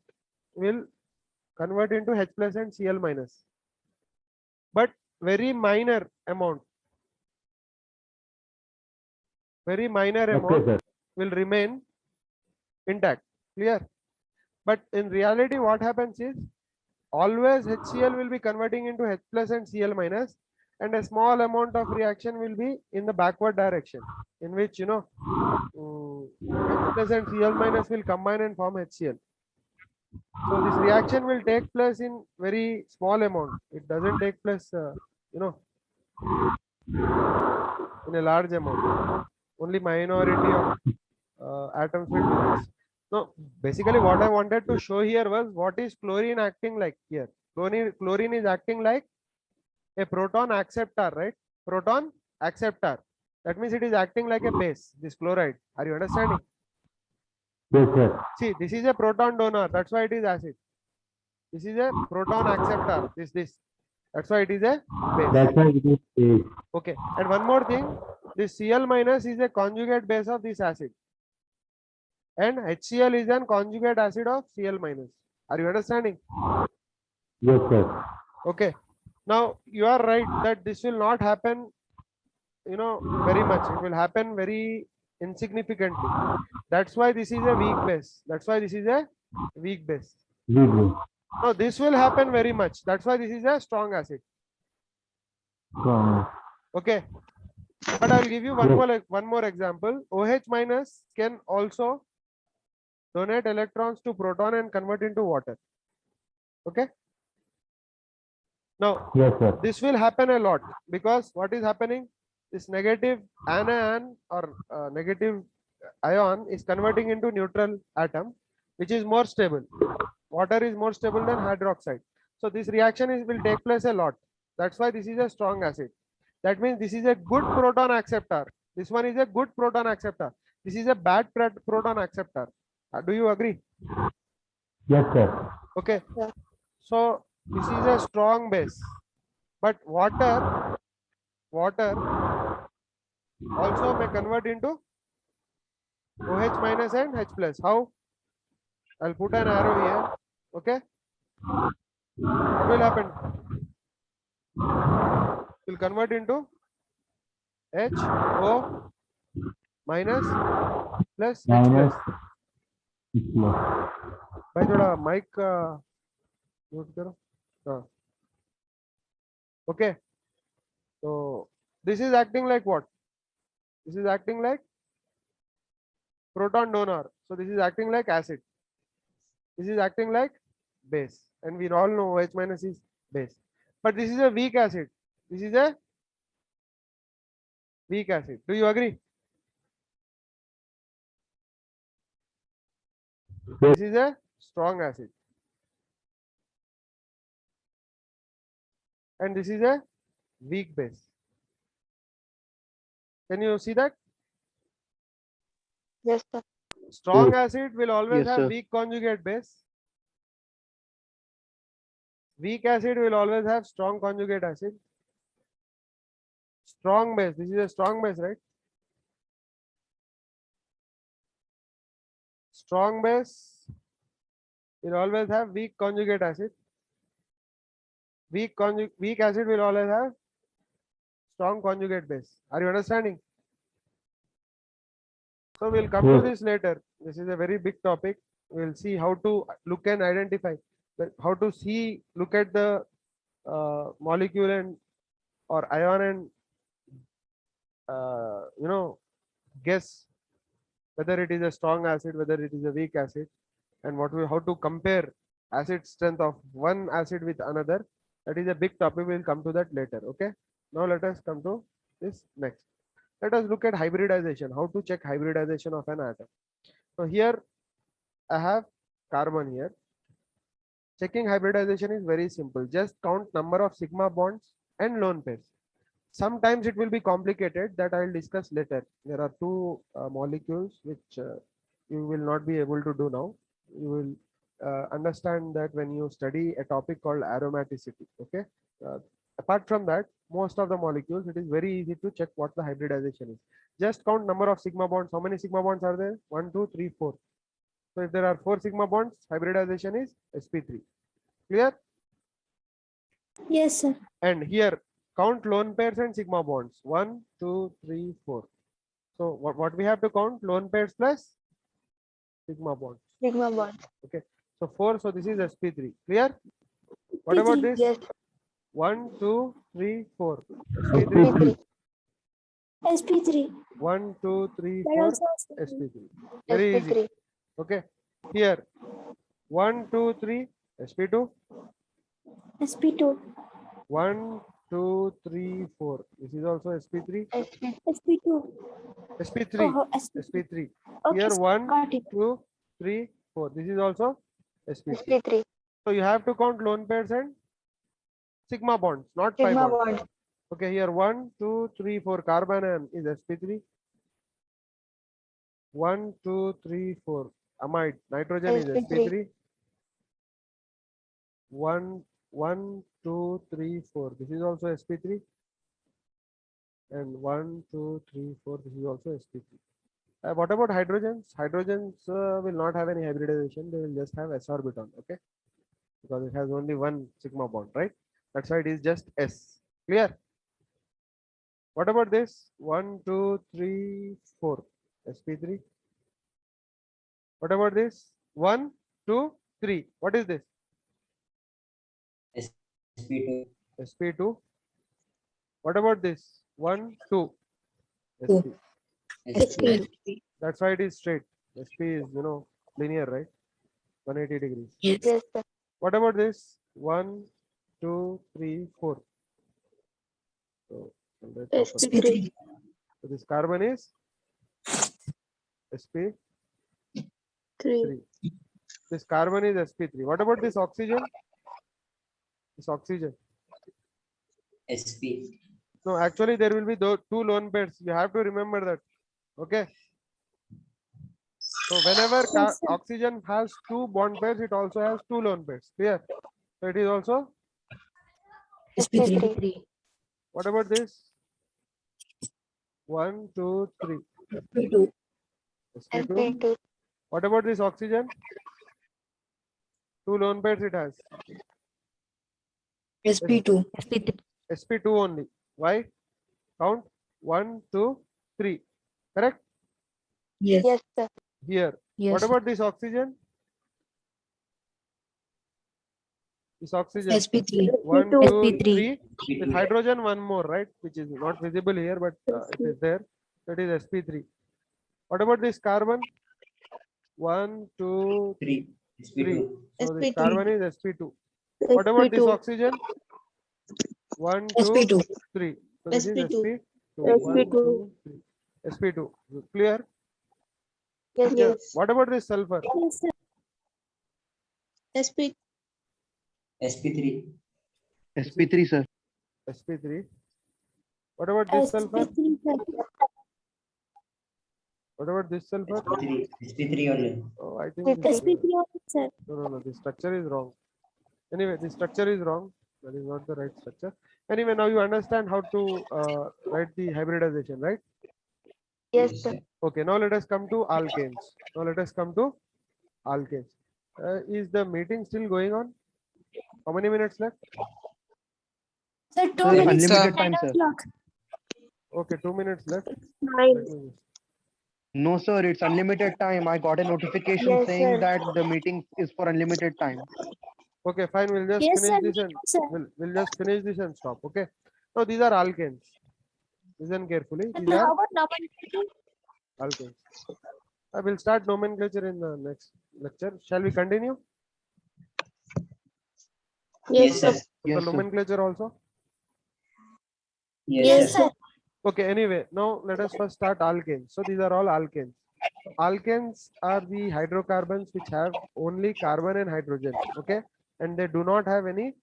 will convert into H plus and Cl minus, but very minor amount Okay, sir. will remain intact. Clear? But in reality what happens is always HCl will be converting into H plus and Cl minus, and a small amount of reaction will be in the backward direction, in which H plus and Cl minus will combine and form HCl. So this reaction will take place in very small amount. It doesn't take place in a large amount. Only minority of atoms will do this. No, basically what I wanted to show here was what is chlorine acting like here. Chlorine is acting like a proton acceptor, right? Proton acceptor. That means it is acting like a base, this chloride. Are you understanding? Yes, sir. See, this is a proton donor. That's why it is acid. This is a proton acceptor. This. That's why it is a base. That's why it is. Okay. And one more thing, this Cl minus is a conjugate base of this acid, and HCl is an conjugate acid of Cl minus. Are you understanding? Yes, sir. Okay. Now you are right that this will not happen, very much. It will happen very insignificantly. That's why this is a weak base. That's why this is a weak base. Leave. Now this will happen very much. That's why this is a strong acid. Okay. But I'll give you one more example. OH minus can also donate electrons to proton and convert into water. Okay. Now, Yes, sir. this will happen a lot because what is happening? This negative anion or negative ion is converting into neutral atom, which is more stable. Water is more stable than hydroxide. So this reaction will take place a lot. That's why this is a strong acid. That means this is a good proton acceptor. This one is a good proton acceptor. This is a bad proton acceptor. Do you agree? Yes, sir. Okay. Yeah. So this is a strong base. But water also may convert into OH minus and H plus. How? I'll put an arrow here. Okay. What will happen? It will convert into HO minus plus H Minus. plus. Yes. भाई थोड़ा mic का mute करो. हाँ. Okay. So this is acting like what? This is acting like proton donor. So this is acting like acid. This is acting like base, and we all know OH minus is base. But this is a weak acid. This is a weak acid. Do you agree? This is a strong acid. And this is a weak base. Can you see that? Yes, sir. Strong acid will always Yes, have sir. weak conjugate base. Weak acid will always have strong conjugate acid. Strong base. This is a strong base, right? Strong base will always have weak conjugate acid. Weak acid will always have strong conjugate base. Are you understanding? So we'll come to this later. This is a very big topic. We'll see how to look and identify, how to look at the molecule and or ion and guess whether it is a strong acid, whether it is a weak acid, and how to compare acid strength of one acid with another. That is a big topic. We'll come to that later. Okay. Now let us come to this next. Let us look at hybridization. How to check hybridization of an atom. So here I have carbon here. Checking hybridization is very simple. Just count number of sigma bonds and lone pairs. Sometimes it will be complicated, that I will discuss later. There are two molecules which you will not be able to do now. You will understand that when you study a topic called aromaticity. Okay. Apart from that, most of the molecules, it is very easy to check what the hybridization is. Just count number of sigma bonds. How many sigma bonds are there? 1, 2, 3, 4. So if there are 4 sigma bonds, hybridization is sp3. Clear? Yes, sir. And here count lone pairs and sigma bonds. 1, 2, 3, 4. So what we have to count? Lone pairs plus sigma bonds. Sigma bond. Okay. So 4. So this is sp3. Clear? What about this? Yes. 1, 2, 3, 4. sp3. P3. SP3. 1, 2, 3, That 4. also sp3. Very easy. SP3. Okay. Here 1, 2, 3. sp2. SP2. 1, 2, 3, 4. This is also sp3. SP. SP2. sp3. Oh, sp3. Okay, Here sir. 1, Got it. 2, 3, 4. This is also sp3. SP3. So you have to count lone pairs and sigma bonds, not pi Sigma bonds. bond. Okay, here 1, 2, 3, 4. Carbon is sp3. 1, 2, 3, 4. Amide, nitrogen is sp3. sp3. 1, 2, 3, 4. This is also sp3. And 1, 2, 3, 4. This is also sp3. What about hydrogens? Hydrogens will not have any hybridization. They will just have s orbital. Okay, because it has only one sigma bond, right? That's why it is just s. Clear? What about this? 1, 2, 3, 4. sp3. What about this? 1, 2, 3. What is this? SP2. sp2. What about this? 1, 2. Two. sp. That's why it is straight. sp is linear, right? 180 degrees. Yes, sir. What about this? 1, 2, 3, 4. So, let's open. sp3. So this carbon is sp3. 3. This carbon is sp3. What about this oxygen? This oxygen. SP. No, actually there will be two lone pairs. You have to remember that. Okay. So whenever Yes, sir. oxygen has two bond pairs, it also has two lone pairs. Clear? So it is also. sp3. 3. What about this? 1, 2, 3. SP2. sp2. sp2. What about this oxygen? Two lone pairs it has. SP2. sp3. sp2 only. Why? Count 1, 2, 3. Correct? Yes. Yes, sir. Here. Yes. What about this oxygen? This oxygen. SP3. 1, 2, sp3. 3. With hydrogen, one more, right? Which is not visible here, but it is there. That is sp3. What about this carbon? 1, 2, 3. So this sp2. carbon is sp2. What about this sp2. oxygen? 1, 2, SP2. 3. So this is sp2. sp2. 1, sp2. 2, 3. sp2. Clear? Yes, Yes. yes. What about this sulfur? Yes, sir. sp SP3. SP3, sir. sp3. What about this sulfur? SP3, sir. What about this sulfur? SP3 only. Oh, I think this, SP3 only, sir. no. The structure is wrong. Anyway, the structure is wrong. That is not the right structure. Anyway, now you understand how to write the hybridization, right? Yes, sir. Okay, now let us come to alkanes. Is the meeting still going on? How many minutes left? Sir, 2 Sir, minutes. unlimited to time, 9 sir. o'clock. Okay, 2 minutes left. 9. Let me- No, sir, it's unlimited time. I got a notification Yes, saying sir. that the meeting is for unlimited time. Okay, fine. We'll just Yes, finish sir. this we and know, sir. we'll just finish this and stop. Okay. Now these are alkanes. Listen carefully. These And are how about nomenclature? alkanes. I will start nomenclature in the next lecture. Shall we continue? Yes, sir. The Yes, sir. nomenclature also. Yes, sir. Okay. Anyway, now let us first start alkanes. So these are all alkanes. Alkanes are the hydrocarbons which have only carbon and hydrogen. Okay, and they do not have any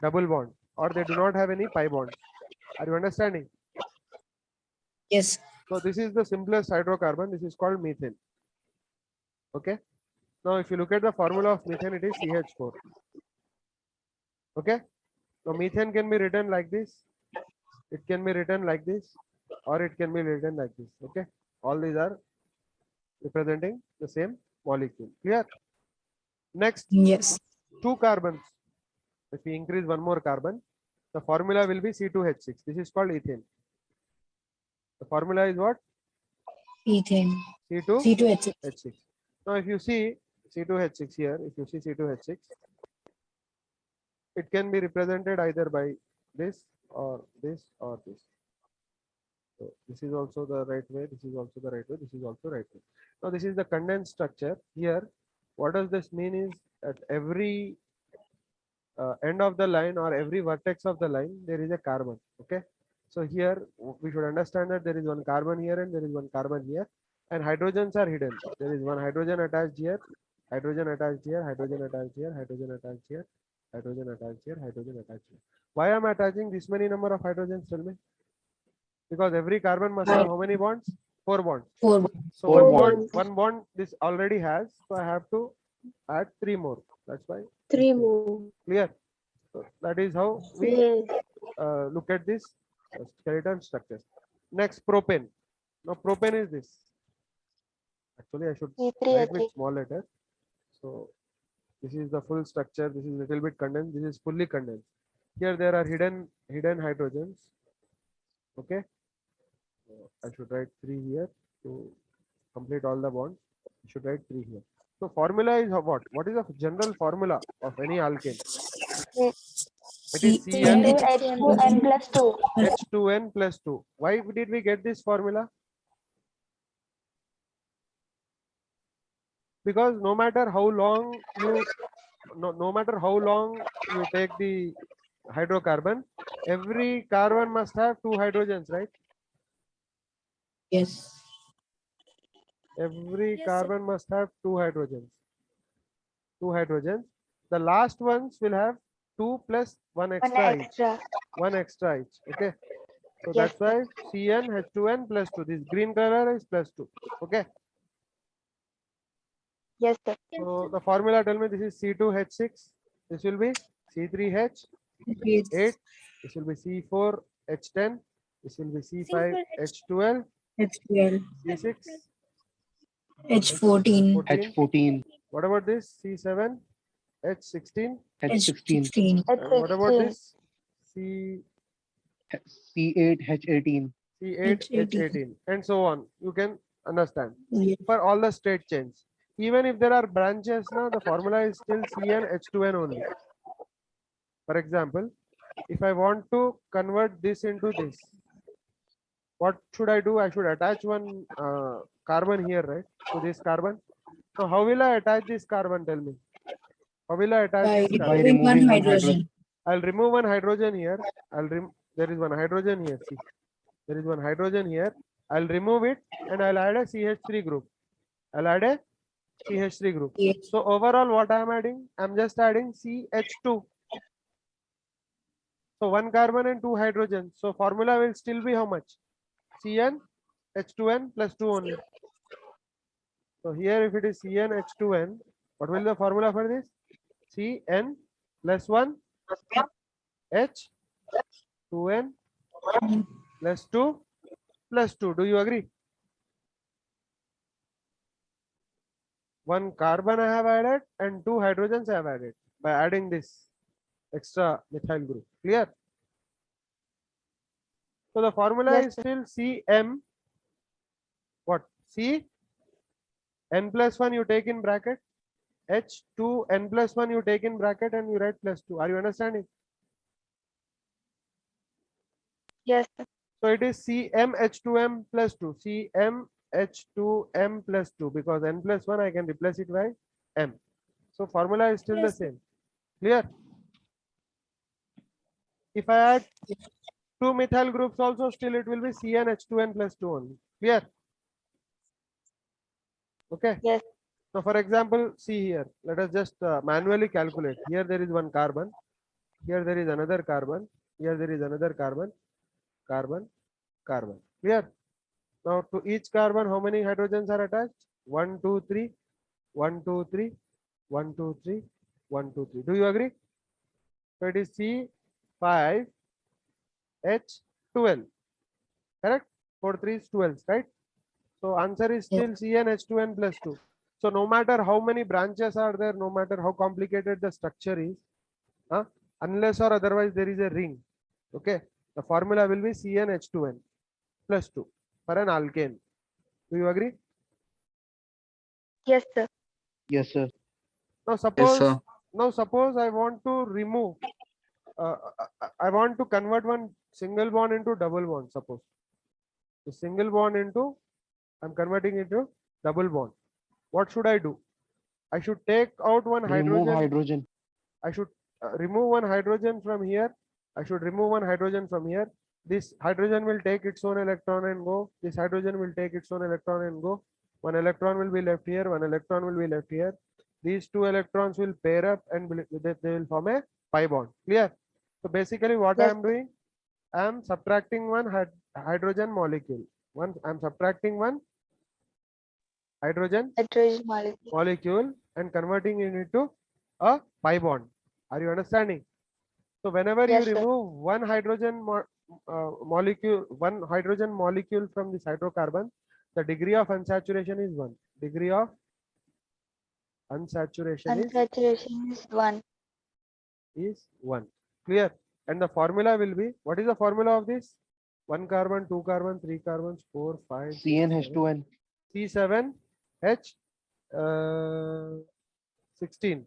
double bond or they do not have any pi bond. Are you understanding? Yes. So this is the simplest hydrocarbon. This is called methane. Okay. Now if you look at the formula of methane, it is CH4. Okay. Now methane can be written like this. It can be written like this, or it can be written like this. Okay. All these are representing the same molecule. Clear? Next, Yes. 2 carbons. If we increase one more carbon, the formula will be C2H6. This is called ethane. The formula is what? Ethane. C2H6. C2H6. Now, if you see C2H6 here, if you see C2H6, it can be represented either by this or this or this. So this is also the right way. This is also the right way. This is also right way. Now, this is the condensed structure. Here, what does this mean is at every end of the line or every vertex of the line, there is a carbon. Okay. So here we should understand that there is one carbon here and there is one carbon here, and hydrogens are hidden. There is one hydrogen attached here, hydrogen attached here, hydrogen attached here, hydrogen attached here, hydrogen attached here, hydrogen attached here. Why am I attaching this many number of hydrogens? Tell me. Because every carbon must have how many bonds? 4 bonds. 4. So Four one bond this already has, so I have to add 3 more. That's why. 3 more. Clear? So that is how we Yes. look at this skeleton structures. Next, propane. Now propane is this. Actually, I should write with small letters. So this is the full structure. This is little bit condensed. This is fully condensed. Here there are hidden hydrogens. Okay. So I should write 3 here to complete all the bonds. I should write 3 here. So formula is what? What is the general formula of any alkane? It is Cl H2N plus 2. H2n plus 2. Why did we get this formula? Because no matter how long you no matter how long you take the hydrocarbon, every carbon must have two hydrogens, right? Yes. Every Yes, sir. carbon must have two hydrogens. The last ones will have 2 plus 1 One extra each. extra. 1 extra each. Okay. So Yes, that's why Cn H2n plus 2. This green color is plus 2. Okay. Yes, sir. So the formula, tell me, this is C2H6. This will be C3H8. Yes. This will be C4H10. This will be C5H12. H12. C6. H14. H14, What about this? C7H16. H16, H16. And what about H16. this? C8, H18. C8H18 and so on. You can understand Yes. for all the state chains. Even if there are branches now, the formula is still CnH2n only. For example, if I want to convert this into this, what should I do? I should attach one carbon here, right? To this carbon. So how will I attach this carbon? Tell me. How will I attach By this carbon? removing one removing one hydrogen. I'll remove one hydrogen here. There is one hydrogen here. See, there is one hydrogen here. I'll remove it and I'll add a CH3 group. I'll add a CH3 group. Yes. So overall, what I'm adding? I'm just adding CH2. So one carbon and two hydrogens. So formula will still be how much? Cn H2n plus 2 only. So here, if it is Cn H2n, what will the formula for this? Cn plus 1 H 2n plus 2 plus 2. Do you agree? One carbon I have added and two hydrogens I have added by adding this extra methyl group. Clear? So the formula Yes, is still Cm. What? C n plus 1 you take in bracket. H2 n plus 1 you take in bracket and you write plus 2. Are you understanding? Yes, sir. So it is CmH2m plus 2. CmH2m plus 2 because n plus 1 I can replace it by m. So formula is still the Yes. same. Clear? If I add two methyl groups also, still it will be CnH2n plus 2 only. Clear? Okay. Yes. So for example, see here, let us just manually calculate. Here there is one carbon. Here there is another carbon. Here there is another carbon. Carbon. Clear? Now to each carbon, how many hydrogens are attached? 1, 2, 3, 1, 2, 3, 1, 2, 3, 1, 2, 3. Do you agree? So it is C5H12. Correct? 4 3 is 12, right? So answer is still CnH2n plus 2. So no matter how many branches are there, no matter how complicated the structure is, unless or otherwise there is a ring. Okay. The formula will be CnH2n plus 2 for an alkane. Do you agree? Yes, sir. Yes, sir. Now Yes, suppose sir. I want to remove I want to convert one single bond into double bond. Suppose the single bond into I'm converting into double bond. What should I do? I should take out one Remove hydrogen. hydrogen. I should remove one hydrogen from here. I should remove one hydrogen from here. This hydrogen will take its own electron and go. This hydrogen will take its own electron and go. One electron will be left here. One electron will be left here. These two electrons will pair up and they will form a pi bond. Clear? So basically what I Yes, am doing, I am subtracting one hydrogen molecule. I am subtracting one hydrogen Hydrogen molecule. molecule and converting it into a pi bond. Are you understanding? So whenever Yes, you sir. remove one hydrogen molecule from this hydrocarbon, the degree of unsaturation is 1. Degree of unsaturation Unsaturation is 1. is 1. Clear? And the formula will be, what is the formula of this? 1 carbon, 2 carbon, 3 carbons, 4, 5, 6, 7. CnH2n. C7H16.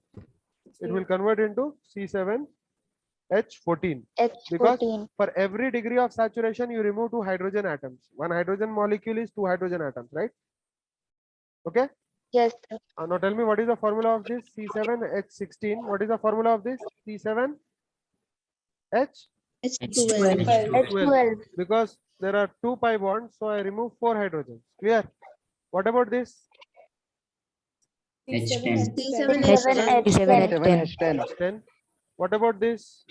It will convert into C7H14. Because H14. for every degree of saturation, you remove 2 hydrogen atoms. One hydrogen molecule is 2 hydrogen atoms, right? Okay. Yes, sir. Now tell me what is the formula of this C7H16? What is the formula of this C7H12? H12. H12. Because there are 2 pi bonds, so I remove 4 hydrogens. Clear? What about this? C7H10. C7H10. C7H10. H10. What about this?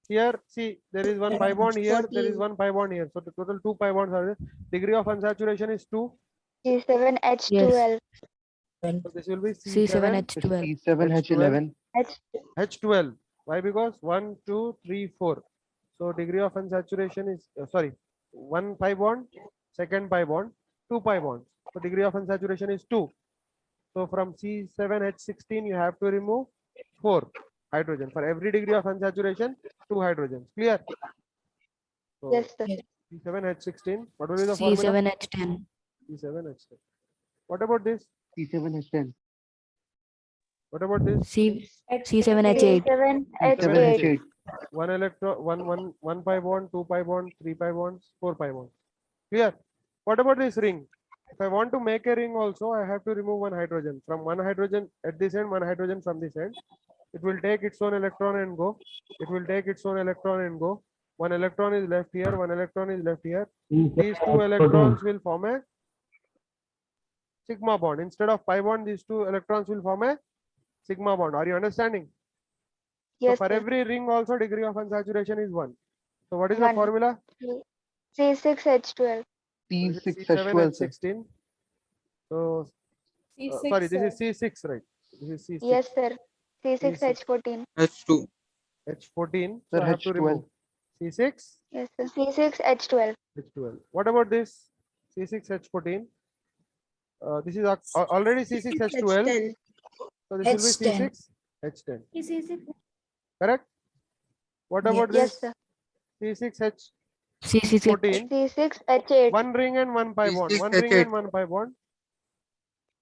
Here, see, there is one pi bond here, there is 14. one pi bond here. So the total 2 pi bonds are there. Degree of unsaturation is 2. C7H12. So this will be C7H12. C7H12. C7H11. H12. Why? Because 1, 2, 3, 4. So degree of unsaturation is sorry, 1 pi bond, second pi bond, 2 pi bonds. So degree of unsaturation is 2. So from C7H16 you have to remove 4 hydrogen. For every degree of unsaturation, 2 hydrogens. Clear? So Yes, sir. C7H16. What will be the formula? C7H10. C7H10. What about this? C7H10. What about this? C7H8. C7H8. C7H8. One electron, one pi bond, 2 pi bond, 3 pi bonds, 4 pi bonds. Clear? What about this ring? If I want to make a ring also, I have to remove 1 hydrogen. From 1 hydrogen at this end, 1 hydrogen from this end. It will take its own electron and go. It will take its own electron and go. 1 electron is left here, 1 electron is left here. These 2 electrons will form a sigma bond. Instead of pi bond, these 2 electrons will form a sigma bond. Are you understanding? Yes, So for sir. every ring also degree of unsaturation is 1. So what is the 1. formula? C6H12. This is C6H12. sir. C7H16. So sorry, this is C6, right? This is C6. Yes, sir. C6H14. H2. H14. Sir, So I have to H12. remove C6, Yes, sir. C6H12. H12. What about this C6H14? This is already C6H12. H10. So this will be C6H10. Correct? What about Yes, this sir. C6H14? C6H. C6H8. 1 ring and 1 pi bond. 1 ring C6H8. and 1 pi bond.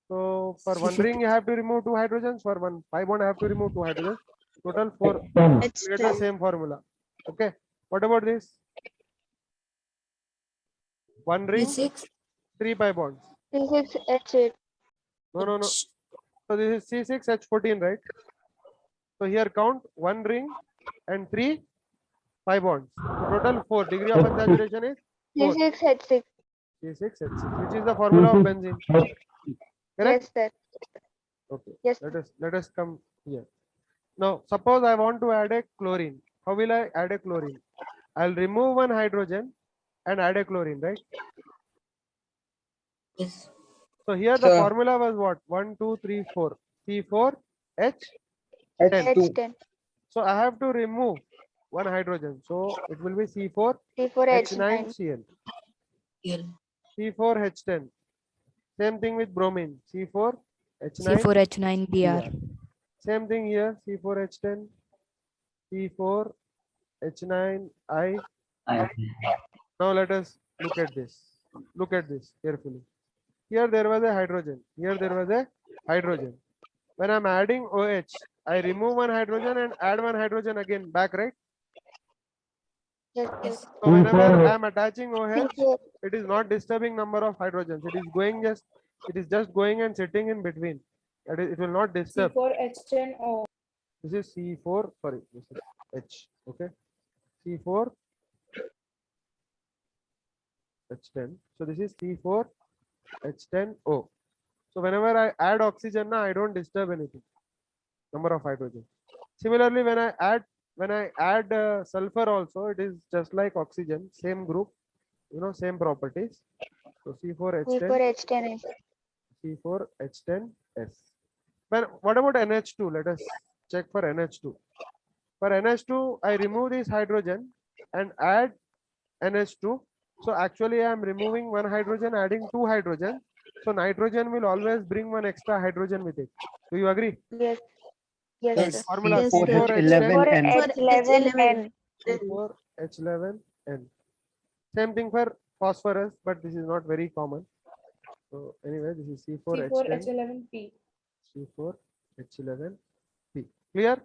So for 1 C6. ring you have to remove 2 hydrogens. For 1 pi bond I have to remove 2 hydrogens. Total 4. H10. Get the H10. same formula. Okay. What about this? 1 ring, 3 pi bonds. C6H8. No. So this is C6H14, right? So here count 1 ring and 3 pi bonds. So total 4. Degree of unsaturation is 4. C6H6. C6H6, which is the formula of benzene. Correct? Yes, sir. Okay. Yes. Let us come here. Now suppose I want to add a chlorine. How will I add a chlorine? I'll remove 1 hydrogen and add a chlorine, right? Yes. So here the Sir. formula was what? 1, 2, 3, 4. C4H10. H10. So I have to remove 1 hydrogen. So it will be C4H9 C4H9. Cl. L. C4H10. Same thing with bromine. C4H9. C4H9 Br. Same thing here. C4H10. C4H9I. Now let us look at this. Look at this carefully. Here there was a hydrogen. Here there was a hydrogen. When I'm adding OH, I remove 1 hydrogen and add 1 hydrogen again back, right? Yes, yes. So whenever I'm attaching OH, C4. it is not disturbing number of hydrogens. It is just going and sitting in between. That is, it will not disturb. C4H10O. This is C4. Sorry, this is H. Okay. C4H10. So this is C4H10O. So whenever I add oxygen, now I don't disturb anything. Number of hydrogen. Similarly, when I add sulfur also, it is just like oxygen, same group, same properties. So C4H10, C4H10. C4H10S. What about NH2? Let us check for NH2. For NH2, I remove this hydrogen and add NH2. So actually I am removing 1 hydrogen, adding 2 hydrogen. So nitrogen will always bring 1 extra hydrogen with it. Do you agree? Yes. Yes, Yes. sir. Formula Yes, sir. C4H11N. C4H11N. C4H11N. Same thing for phosphorus, but this is not very common. So anyway, this is C4H10, C4H11P. C4H11P. Clear?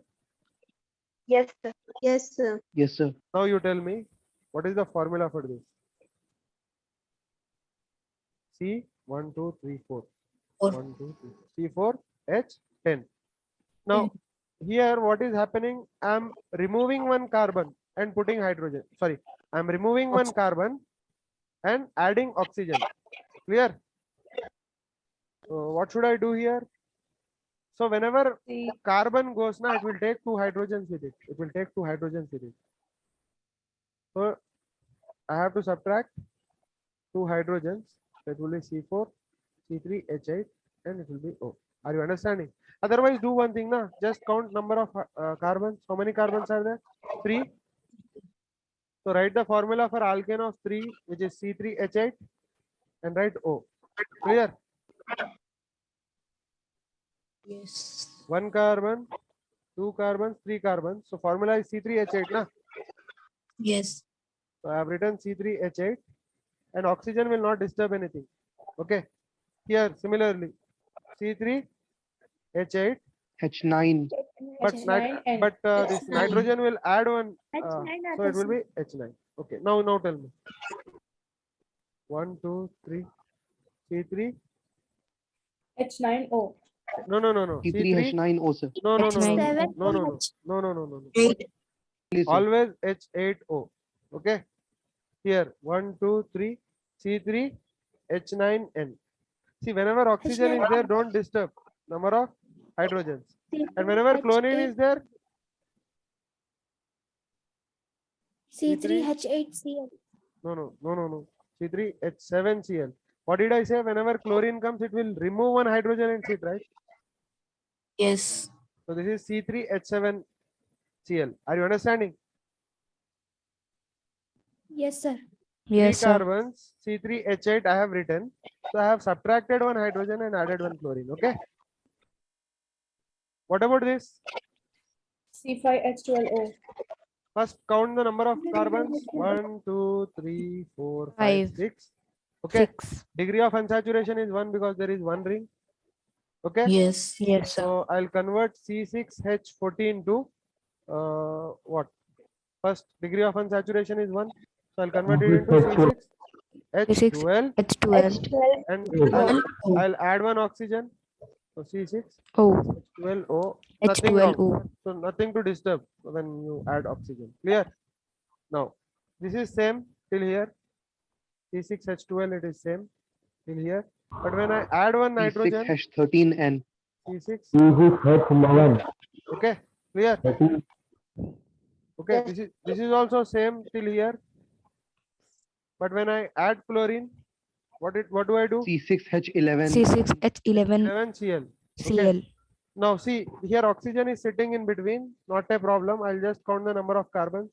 Yes, sir. Yes, sir. Yes, sir. Now you tell me, what is the formula for this? C 1, 2, 3, 4. Four. 1, 2, 3. C4H10. Now, here what is happening? I'm removing one carbon and putting hydrogen. Sorry, I'm removing one carbon and adding oxygen. Clear? So what should I do here? So whenever C. carbon goes now, it will take two hydrogens with it. It will take two hydrogens with it. So I have to subtract two hydrogens. That will be C4, C3H8, and it will be O. Are you understanding? Otherwise, do one thing now. Just count number of carbons. How many carbons are there? 3. So write the formula for alkane of 3, which is C3H8, and write O. Clear? Yes. 1 carbon, 2 carbons, 3 carbons. So formula is C3H8, na? Yes. So I have written C3H8, and oxygen will not disturb anything. Okay. Here similarly, C3H8, H9. but H9 and this H9. nitrogen will add one. H9 So it will be H9. Okay. Now tell me. 1, 2, 3. C3. H9O. No. C3 C3. H9O, sir. No. H9. No. Eight. Please, sir. Always H8O. Okay. Here 1, 2, 3. C3 H9N. See, whenever oxygen is there, don't disturb number of hydrogens. And whenever chlorine is there, C3H8Cl. no. C3H7Cl. What did I say? Whenever chlorine comes, it will remove one hydrogen and sit, right? Yes. So this is C3H7Cl. Are you understanding? Yes, sir. Yes, Three sir. carbons, C3H8 I have written. So I have subtracted one hydrogen and added one chlorine. Okay. What about this? C5H12O. First count the number of carbons. 1, 2, 3, 4, 5, Five. 6. Okay. 6. Degree of unsaturation is 1 because there is one ring. Okay. Yes. Yes, sir. So I'll convert C6H14 to what? First degree of unsaturation is 1. So I'll convert it into C6H12 H12. H12 and H12O. I'll add one oxygen. So C6H12O. O. Nothing wrong. H12O. So nothing to disturb when you add oxygen. Clear? Now this is same till here. C6H12 it is same till here. But when I add one nitrogen, C6H13N. C6. C6H11. Okay, clear? 13. Okay, Yes. this is also same till here. But when I add chlorine, what do I do? C6H11. C6H11 11Cl. Cl. Now see here oxygen is sitting in between, not a problem. I'll just count the number of carbons.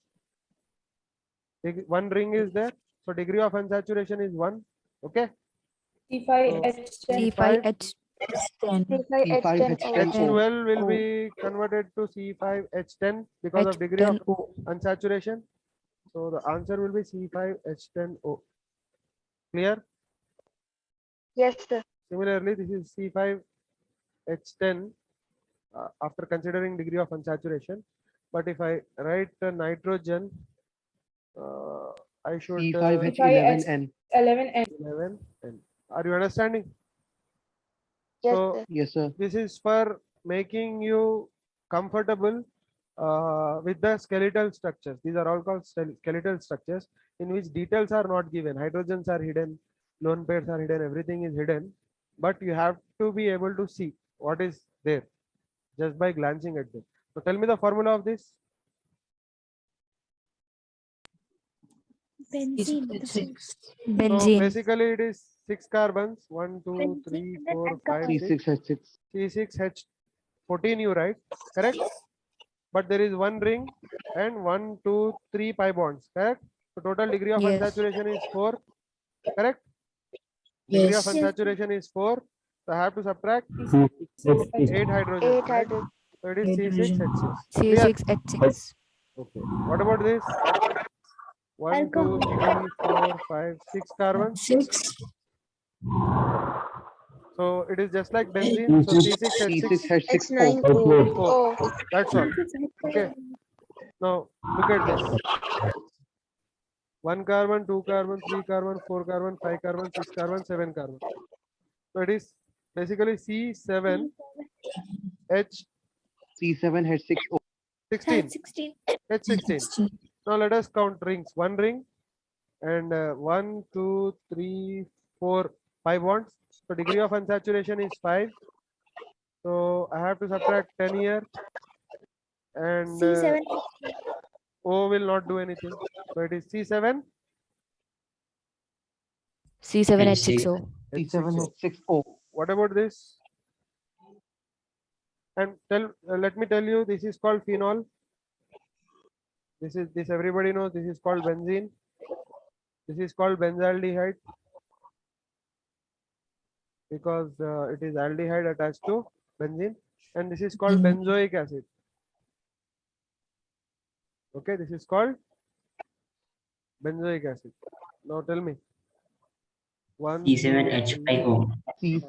One ring is there, so degree of unsaturation is 1. Okay. C5H10. C5H10. C5H10O. H12 will O. be converted to C5H10 because of degree of H10O. unsaturation. So the answer will be C5H10O. Clear? Yes, sir. Similarly, this is C5H10 after considering degree of unsaturation. But if I write nitrogen, I should C5H11N. 11N. 11. And are you understanding? Yes, So sir. Yes, sir. this is for making you comfortable with the skeletal structures. These are all called skeletal structures in which details are not given. Hydrogens are hidden, lone pairs are hidden, everything is hidden. But you have to be able to see what is there just by glancing at them. So tell me the formula of this. Benzene. C6H6. So Benzene. basically it is 6 carbons. 1, 2, Benzene 3, and then 4, alcohol. 5, 6. C6H6. C6H14 you write, correct? But there is one ring and 1, 2, 3 pi bonds, correct? So total degree of Yes. unsaturation is 4, correct? Degree of Yes. unsaturation is 4. So I have to subtract C6H6. 8 hydrogens. 8 hydrogen. So it is Eight C6H6. Clear? C6H6. Okay. What about this? 1, 2, 3, 4, 5, 6 carbons. 6. So it is just like benzene. So C6H6. C6H6O. H9O. Oh, that's all. Okay. Now look at this. 1 carbon, 2 carbon, 3 carbon, 4 carbon, 5 carbon, 6 carbon, 7 carbon. So it is basically C7H16. C7H6O. H16. Now let us count rings. One ring and 1, 2, 3, 4, 5 bonds. So degree of unsaturation is 5. So I have to subtract 10 here, and O will not do anything. So it is C7. C7H6O. C7H6O. What about this? And let me tell you, this is called phenol. This everybody knows. This is called benzene. This is called benzaldehyde because it is aldehyde attached to benzene, and this is called benzoic acid. Okay, this is called benzoic acid. Now tell me. 1, C7H5O. C7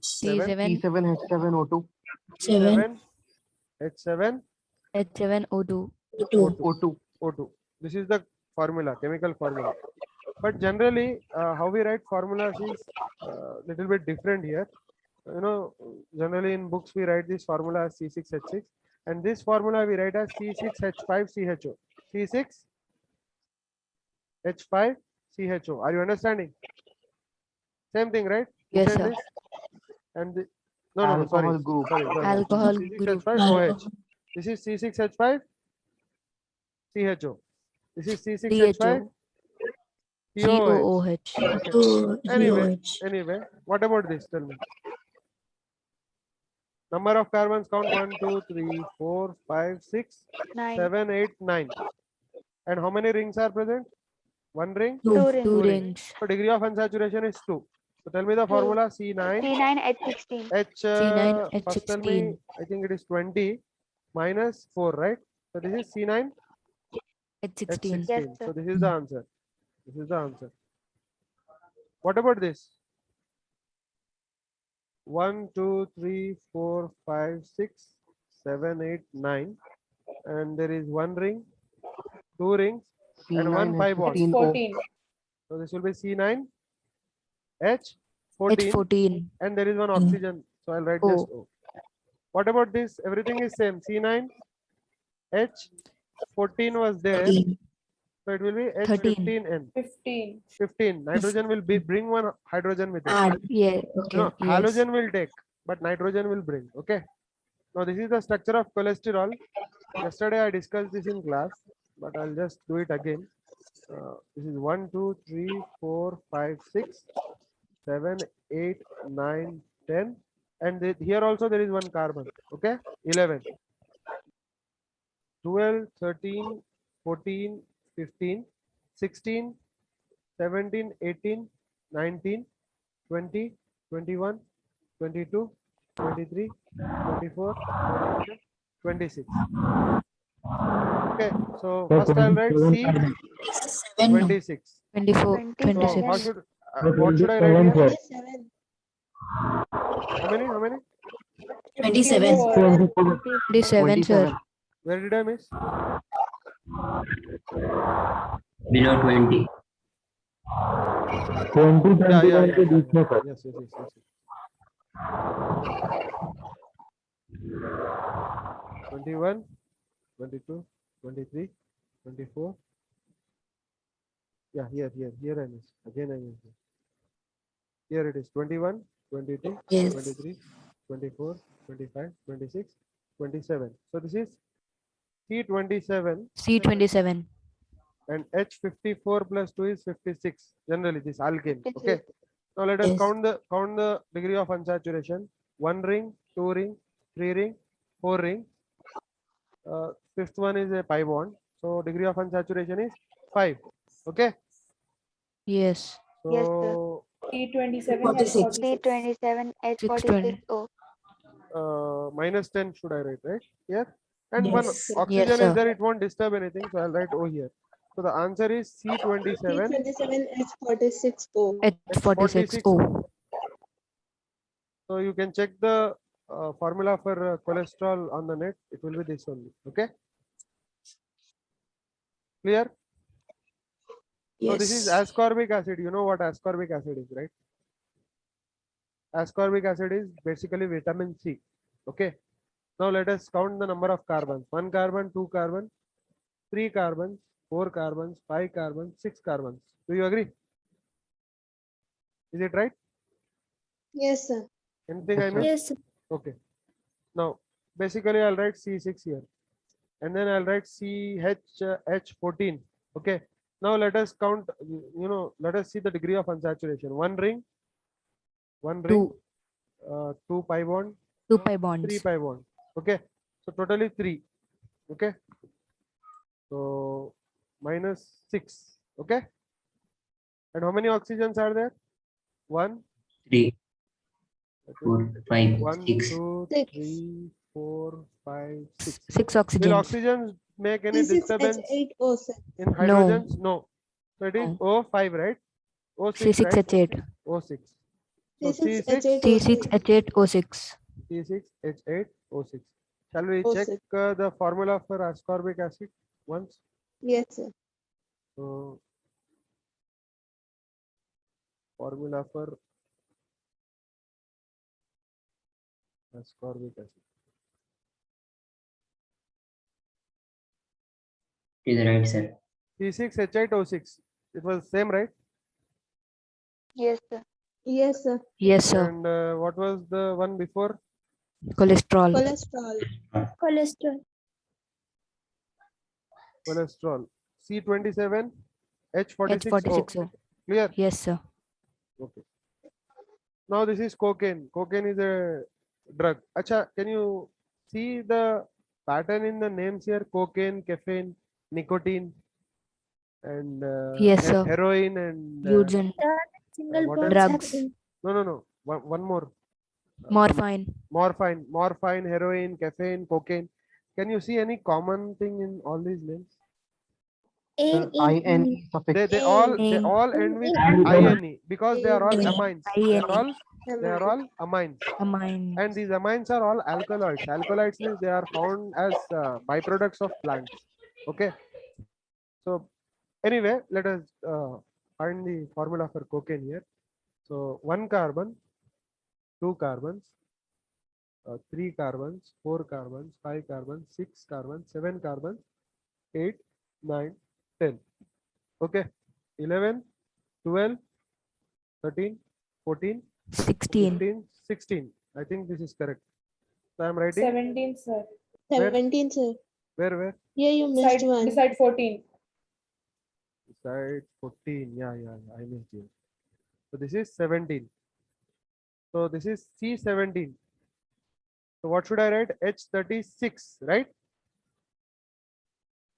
C7H7O2. 7 H7 H7O2. O2. O2. This is the formula, chemical formula. But generally, how we write formulas is little bit different here. You know, generally in books we write this formula as C6H6, and this formula we write as C6H5CHO. C6H5CHO. Are you understanding? Same thing, right? Yes, Same sir. this and the, no, Alcohol sorry. group. Sorry. Alcohol group. C6H5OH. This is C6H5CHO. This is C6H5 COOH. Anyway, what about this? Tell me. Number of carbons count 1, 2, 3, 4, 5, 6, 9. 7, 8, 9. And how many rings are present? One ring. Two rings. Two rings. So degree of unsaturation is 2. So tell me the formula C9. C9H16. C9 First tell me, H16. I think it is 20 minus 4, right? So this is C9 H16. Yes, H16. sir. So this is the answer. This is the answer. What about this? 1, 2, 3, 4, 5, 6, 7, 8, 9. And there is one ring, two rings, and one pi bond. C9H15O. 14. So this will be C9 H14, H14. and there is one oxygen. So I'll write just O. What about this? Everything is same. C9 H14 was there. So it will be 13. H15N. 15. 15. Nitrogen will bring one hydrogen with it. Yeah. Okay. No, Yes. halogen will take, but nitrogen will bring. Okay. Now this is the structure of cholesterol. Yesterday I discussed this in class, but I'll just do it again. This is 1, 2, 3, 4, 5, 6, 7, 8, 9, 10. And here also there is one carbon. Okay. 11. 12, 13, 14, 15, 16, 17, 18, 19, 20, 21, 22, 23, 24, 25, 26. Okay, so first I'll write C 26. 24. 26. So 26. what should I write here? 27. How many? 27. 27, sir. Where did I miss? Below 20. 20, 21 के बीच में sir. Yes. 21, 22, 23, 24. Yeah, here I missed. Again I missed. Here it is 21, 22, Yes. 23, 24, 25, 26, 27. So this is C27 C27. and H54 plus 2 is 56. Generally this alkane. 56. Okay. Now let us Yes. count the degree of unsaturation. 1 ring, 2 ring, 3 ring, 4 ring. Fifth one is a pi bond. So degree of unsaturation is 5. Okay. Yes. Yes, So T27 46. C27 H46O. minus 10 should I write, right? Here. And one Yes. oxygen Yes, is sir. there, it won't disturb anything. So I'll write O here. So the answer is C27 H46O. H46O. So you can check the formula for cholesterol on the net. It will be this only. Okay. Clear? So this is Yes. ascorbic acid. You know what ascorbic acid is, right? ascorbic acid is basically vitamin C. Okay. Now let us count the number of carbons. 1 carbon, 2 carbon, 3 carbons, 4 carbons, 5 carbons, 6 carbons. Do you agree? Is it right? Yes, sir. Anything I missed? Yes, sir. Okay. Now, basically, I'll write C6 here, and then I'll write CH14. Okay. Now let us count. Let us see the degree of unsaturation. One ring, 2 2 pi bond, 2 pi 3 bonds. pi bond. Okay. So totally 3. Okay. So -6. Okay. And how many oxygens are there? 1, 3, 4, 5, 1, 6. 2, Six. 3, 4, 5, 6. 6 Will oxygens. oxygens make any disturbance C6H8O, sir. in hydrogens? No. So it is No. O5, right? O6, right? C6H8. O6. So C6H8O, C6H8O6. C6H8O6. Shall we O6. check the formula for ascorbic acid once? Yes, sir. So formula for ascorbic acid. Is right, sir. C6H8O6. It was same, right? Yes, sir. Yes, sir. Yes, sir. And what was the one before? Cholesterol. Cholesterol. Cholesterol. Cholesterol. C27H46O. H46O. Clear? Yes, sir. Okay. Now this is cocaine. Cocaine is a drug. Acha, can you see the pattern in the names here? Cocaine, caffeine, nicotine, and Yes, sir. heroin and Eugen. Single what bonds else? have Drugs. in- no. One more. Morphine. Morphine, heroin, caffeine, cocaine. Can you see any common thing in all these names? INE suffix. They all Ine. end with Ine. INE because they are all amines. INE. They are all amines. Amine. And these amines are all alkaloids. Alkaloids means they are found as byproducts of plants. Okay. So anyway, let us find the formula for cocaine here. So 1 carbon, 2 carbons, 3 carbons, 4 carbons, 5 carbons, 6 carbons, 7 carbons, 8, 9, 10. Okay. 11, 12, 13, 14, 16. 15, 16. I think this is correct. So I am writing 17, sir. 17, sir. where? Here you missed one. Beside 14. Beside 14. Yeah, I missed you. So this is 17. So this is C17. So what should I write? H36, right?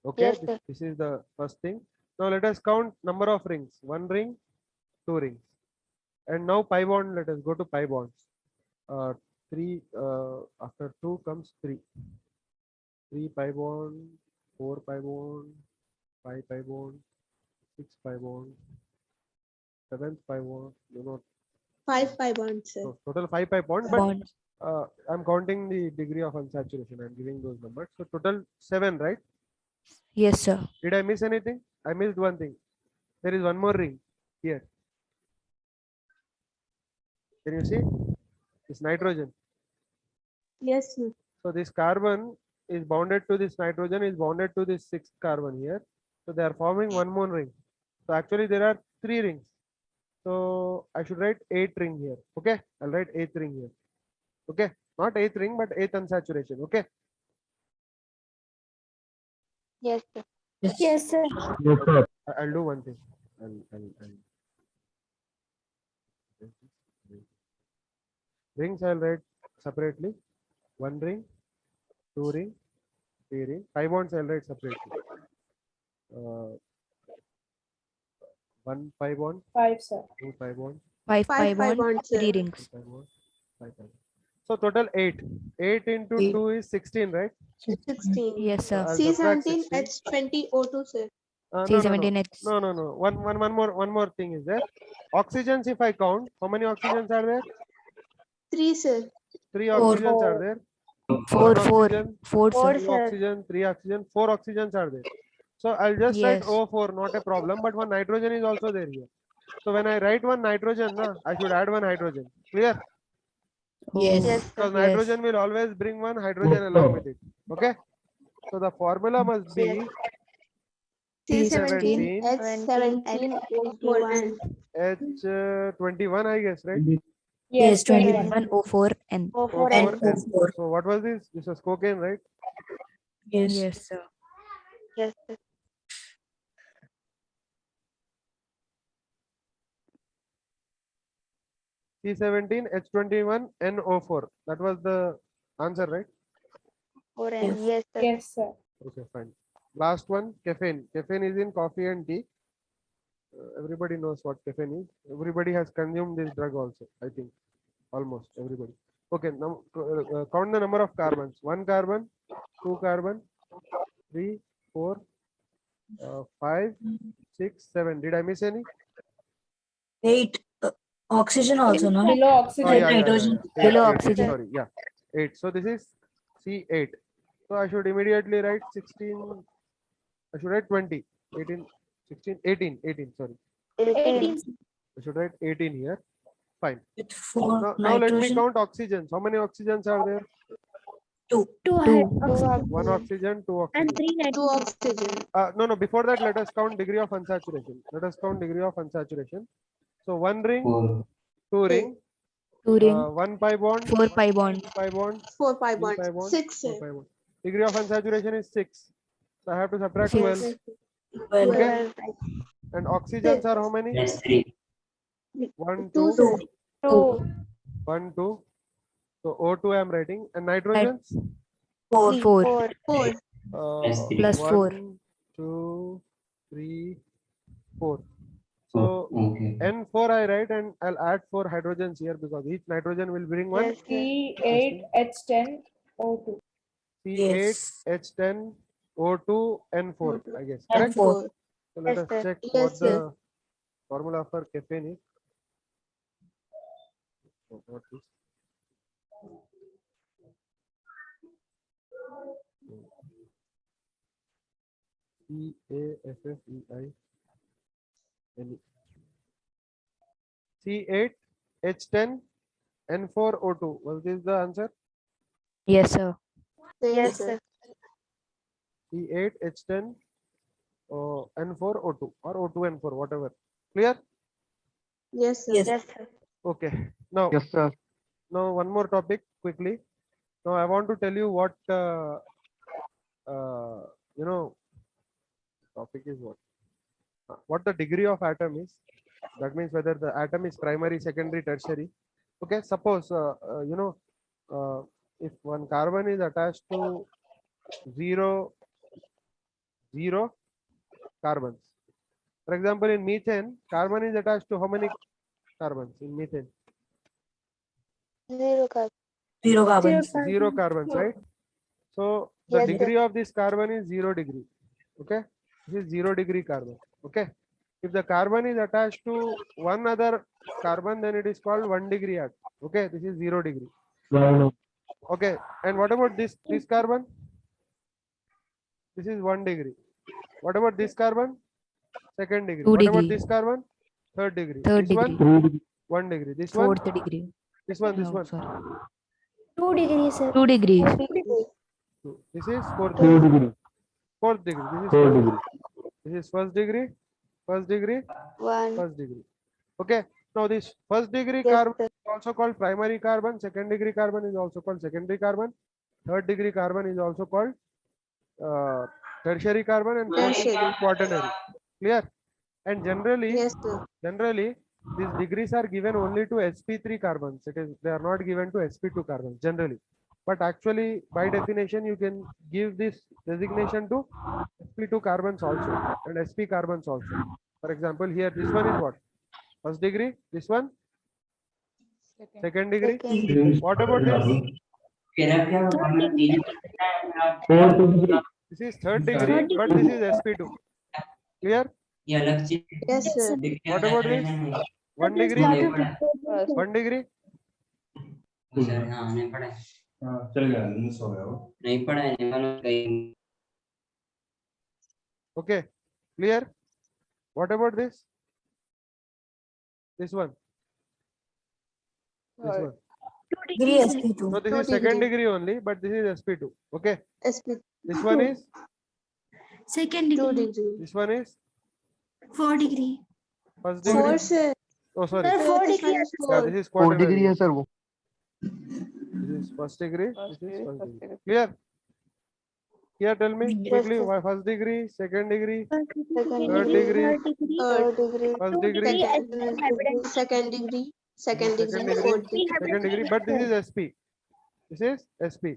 Okay, Yes, sir. this is the first thing. Now let us count number of rings. 1 ring, 2 rings. And now pi bond, let us go to pi bonds. 3, after 2 comes 3. 3 pi bond, 4 pi bond, 5 pi bond, 6 pi bond, 7th pi bond, 5 pi bonds, sir. so total 5 pi bond, but Bonds. I'm counting the degree of unsaturation. I'm giving those numbers. So total 7, right? Yes, sir. Did I miss anything? I missed one thing. There is one more ring here. Can you see? This nitrogen. Yes, sir. So this carbon is bounded to this nitrogen is bounded to this 6th carbon here. So they are forming one more ring. So actually there are 3 rings. So I should write 8th ring here. Okay. I'll write 8th ring here. Okay. Not 8th ring, but 8th unsaturation. Okay. Yes, sir. Yes, sir. Yes, sir. I'll do one thing. Rings I'll write separately. 1 ring, 2 ring, 3 ring. 5 bonds I'll write separately. 1 pi bond, 5, sir. 2 pi bond, 5 pi 5 pi bond. bonds, sir. 3 3 rings. pi bond, 5 pi bond. So total 8. 8 into 2 is 16, right? 16. Yes, sir. I'll subtract C17 16. H20O2, sir. No. C17H. No. One more thing is there. Oxygens, if I count, how many oxygens are there? 3, sir. 3 Four. oxygens are there. 4, One 4. oxygen, 4, sir. 2 oxygen, 3 oxygen, 4 oxygens are there. So I'll just write Yes. O4, not a problem, but one nitrogen is also there here. So when I write one nitrogen, I should add one hydrogen. Clear? Yes. Yes, Because sir. nitrogen will always bring one hydrogen along with it. Okay. So the formula must be Yes. C17 H17 O4N. H21, I guess, right? Yes, 21. 104 N. O4N. And O4N. O4. So what was this? This was cocaine, right? Yes. Yes, sir. Yes, sir. C17 H21 NO4. That was the answer, right? 4N. Yes. Yes, sir. Yes, sir. Okay, fine. Last one, caffeine. Caffeine is in coffee and tea. Everybody knows what caffeine is. Everybody has consumed this drug also, I think. Almost everybody. Okay, now count the number of carbons. 1 carbon, 2 carbon, 3, 4, 5, 6, 7. Did I miss any? 8. Oxygen also, no? Below Oh, oxygen. yeah, yeah, yeah, Nitrogen. yeah. Below 8, oxygen. sorry, yeah. 8. So this is C8. So I should immediately write 16. I should write 20, 18, 16, 18, 18, sorry. 18. I should write 18 here. Fine. With 4 Now let me nitrogen. count oxygens. How many oxygens are there? 2. 2. 1 oxygen, 2 oxygen. Two oxygen. No, before that, let us count degree of unsaturation. Let us count degree of unsaturation. So 1 ring, 2 ring, 2 ring. 1 pi bond, 4 pi bond. 5 bond, 4 pi 3 pi bond, 6. 4 pi bond. Degree of unsaturation is 6. So I have to subtract Six. 12. 12. Okay. 12. And oxygens are how many? 1, 2, 2. 1, 2. So O2 I am writing. And nitrogens? 4. 4. 4. Plus 4. 1, 2, 3, 4. So N4 I write and I'll add 4 hydrogens here because each nitrogen will bring one Yes, sir. C8 H10 O2. C8, Yes. H10, O2, N4, I guess. And Correct? 4. So let Yes, us sir. check Yes, what sir. the formula for caffeine is. Oh, what is? CAFFEINE. C8, H10, N4, O2. Was this the answer? Yes, sir. Yes, sir. C8, H10, N4, O2 or O2, N4, whatever. Clear? Yes, sir. Yes. Yes, sir. Okay. Now, Yes, sir. now one more topic quickly. Now I want to tell you what you know. Topic is what the degree of atom is. That means whether the atom is primary, secondary, tertiary. Okay. Suppose if one carbon is attached to 0 carbons. For example, in methane, carbon is attached to how many carbons in methane? 0 carbon. 0 carbons. 0 carbons, right? So the Yes, sir. degree of this carbon is 0 degree. Okay, this is 0 degree carbon. Okay, if the carbon is attached to one other carbon, then it is called 1 degree atom. Okay, this is 0 degree. Okay, and what about this carbon? This is 1 degree. What about this carbon? 2nd degree. 2 What about degree. this carbon? 3rd degree. 3rd This one degree. 1 degree. This one, 4th degree. this one, this Oh, one. sorry. 2 degrees, sir. 2 degrees. 2. This is 4th 2 degree. 4th degree. This is 4th degree. This is 1st degree. 1st degree. 1. 1st degree. Okay. Now this 1st degree Yes, carbon sir. is also called primary carbon. 2nd degree carbon is also called secondary carbon. 3rd degree carbon is also called tertiary carbon, and 4th is called quaternary. Clear? And generally, Yes, sir. these degrees are given only to sp3 carbons. They are not given to sp2 carbons generally. But actually, by definition, you can give this designation to sp2 carbons also and sp carbons also. For example, here this one is what? 1st degree. This one, 2nd degree. Second. What about this? This is 3rd degree, but this is sp2. Clear? Yes, sir. What about this? 1 degree. 1 degree. Okay. Clear? What about this? This one. This one. Degree sp2. No, this Two is second degree. degree only, but this is sp2. Okay. SP This one is, Second 2 degree. degree. this one is 4 degree. first degree. 4 से Oh, sorry. Sir, 4 this degree. one is Yeah, 4. this is 4 degree quaternary. है sir वो. This is first degree. First This is degree, first first degree. degree. Clear? Here, tell me Yes, quickly. sir. Why first degree, second degree, Second third degree. degree, Third degree. first degree, Second degree. Second second degree. degree, Fourth degree. second degree. But this is SP. This is SP.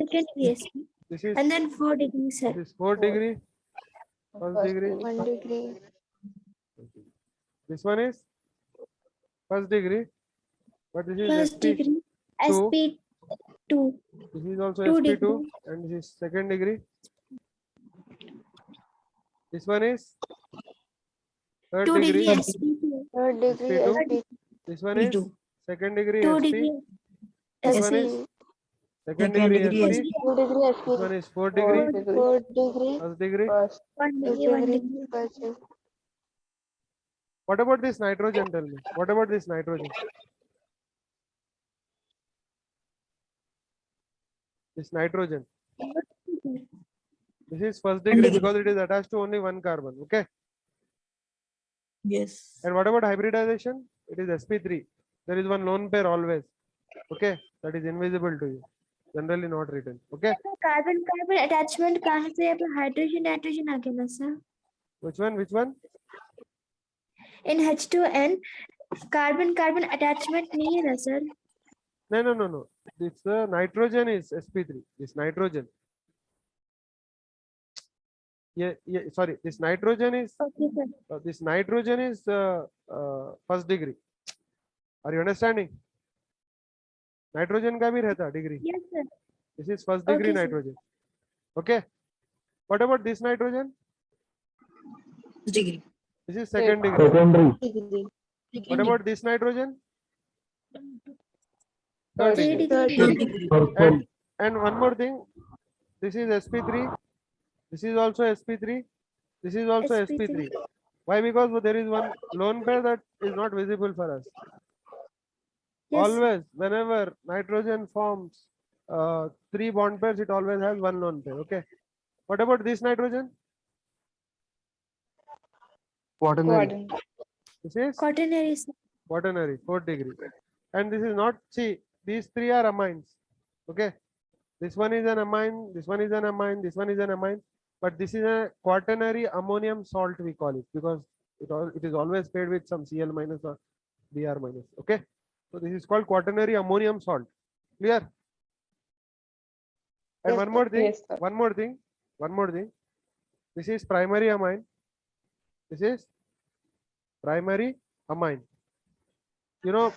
Second degree SP. This is And then 4 degree, sir. this is fourth degree, first degree. 1 degree. This one is first degree, but this is First SP. degree. Two. SP2. This is also Two SP2, degree. and this is second degree. This one is third 2 degree. degree SP2. Third degree. SP2. SP. This one is P2. second degree 2 SP. degree. This one SP. is second Second degree degree SP. 2 degree. This SP. one is fourth degree, Fourth degree. Fourth degree. first degree. First. 1 Fifth degree, 1 degree. degree. First degree. What about this nitrogen? Tell me. What about this nitrogen? This nitrogen. This is first degree degree. because it is attached to only one carbon. Okay. Yes. And what about hybridization? It is sp3. There is one lone pair always. Okay. That is invisible to you. Generally not written. Okay. Carbon carbon attachment कहाँ से है? Hydrogen nitrogen आ गया ना sir? Which one? Which one? In H2N carbon carbon attachment नहीं है ना sir? No, no, no, no. This nitrogen is sp3. This nitrogen. Yeah, sorry. This nitrogen is okay sir. this nitrogen is first degree. Are you understanding? Nitrogen का भी रहता degree. Yes sir. This is first degree Okay, sir. nitrogen. Okay. What about this nitrogen? Degree. This is second degree. Secondary. Degree. What about this nitrogen? Third three degree. Third degree. degree. Tertiary. And one more thing. This is sp3. This is also sp3. This is also sp3. Why? Because there is one lone pair that is not visible for us. Always, whenever nitrogen forms 3 bond pairs, it always has one lone pair. Okay. What about this nitrogen? Quaternary. Quadrant. This is quaternary sir. quaternary, 4th degree. And this is not, see, these 3 are amines. Okay. This one is an amine, this one is an amine, this one is an amine. But this is a quaternary ammonium salt, we call it, because it is always paired with some Cl minus or Br minus. Okay. So this is called quaternary ammonium salt. Clear? And Yes, one more thing, Yes, sir. one more thing. This is primary amine. This is primary amine. You know,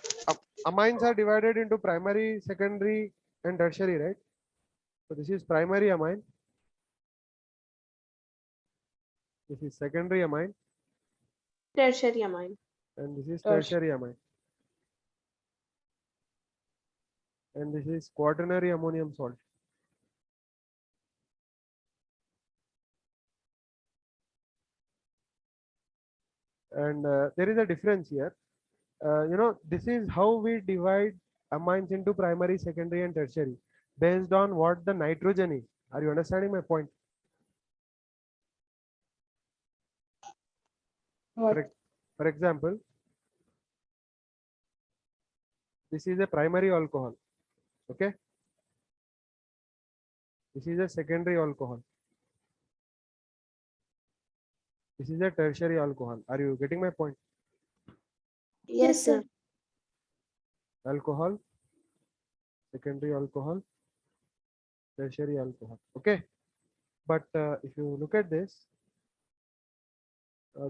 amines are divided into primary, secondary, and tertiary, right? So this is primary amine. This is secondary amine, Tertiary amine. and this is Tertiary. tertiary amine. And this is quaternary ammonium salt. And there is a difference here. You know, this is how we divide amines into primary, secondary, and tertiary based on what the nitrogen is. Are you understanding my point? What? For example, this is a primary alcohol. Okay. This is a secondary alcohol. This is a tertiary alcohol. Are you getting my point? Yes, sir. Alcohol, secondary alcohol, tertiary alcohol. Okay. But if you look at this,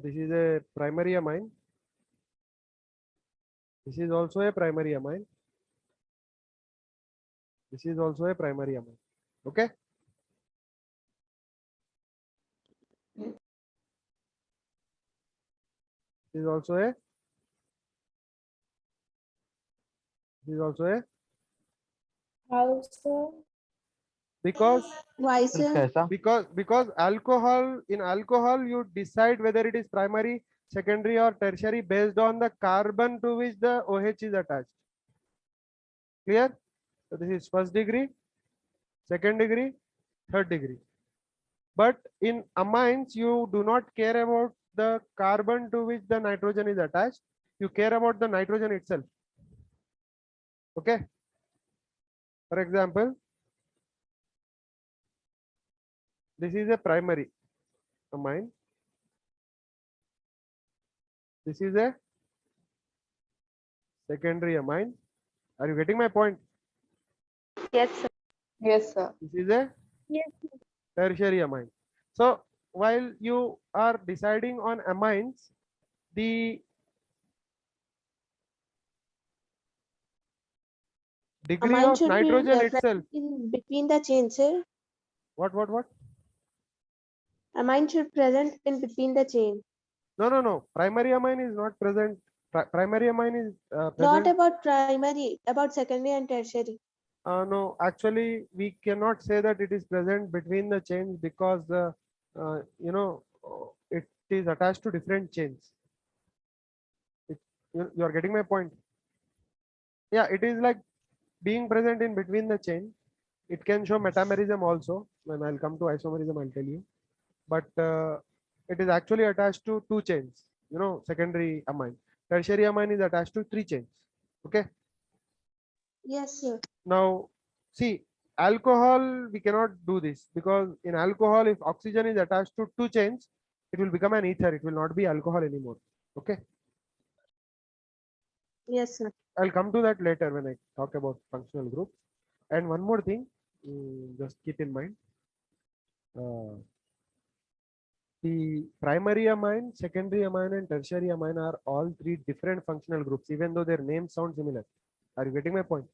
this is a primary amine. This is also a primary amine. This is also a primary amine. Okay. This is also a. This is also a. How so? Because Why, sir? कैसा? because alcohol, in alcohol you decide whether it is primary, secondary, or tertiary based on the carbon to which the OH is attached. Clear? So this is first degree, second degree, third degree. But in amines, you do not care about the carbon to which the nitrogen is attached. You care about the nitrogen itself. Okay. For example, this is a primary amine. This is a secondary amine. Are you getting my point? Yes, sir. Yes, sir. This is a Yes. tertiary amine. So while you are deciding on amines, the degree Amine of should be nitrogen present itself. in between the chain, sir. What? Amine should present in between the chain. No. Primary amine is not present. Primary amine is Not present. about primary, about secondary and tertiary. No, actually, we cannot say that it is present between the chains because the it is attached to different chains. You are getting my point? Yeah, it is like being present in between the chain. It can show metamerism also. When I'll come to isomerism, I'll tell you. But it is actually attached to two chains. Secondary amine. Tertiary amine is attached to three chains. Okay. Yes, sir. Now, see, alcohol, we cannot do this because in alcohol, if oxygen is attached to two chains, it will become an ether. It will not be alcohol anymore. Okay. Yes, sir. I'll come to that later when I talk about functional groups. And one more thing, just keep in mind. The primary amine, secondary amine, and tertiary amine are all three different functional groups, even though their names sound similar. Are you getting my point?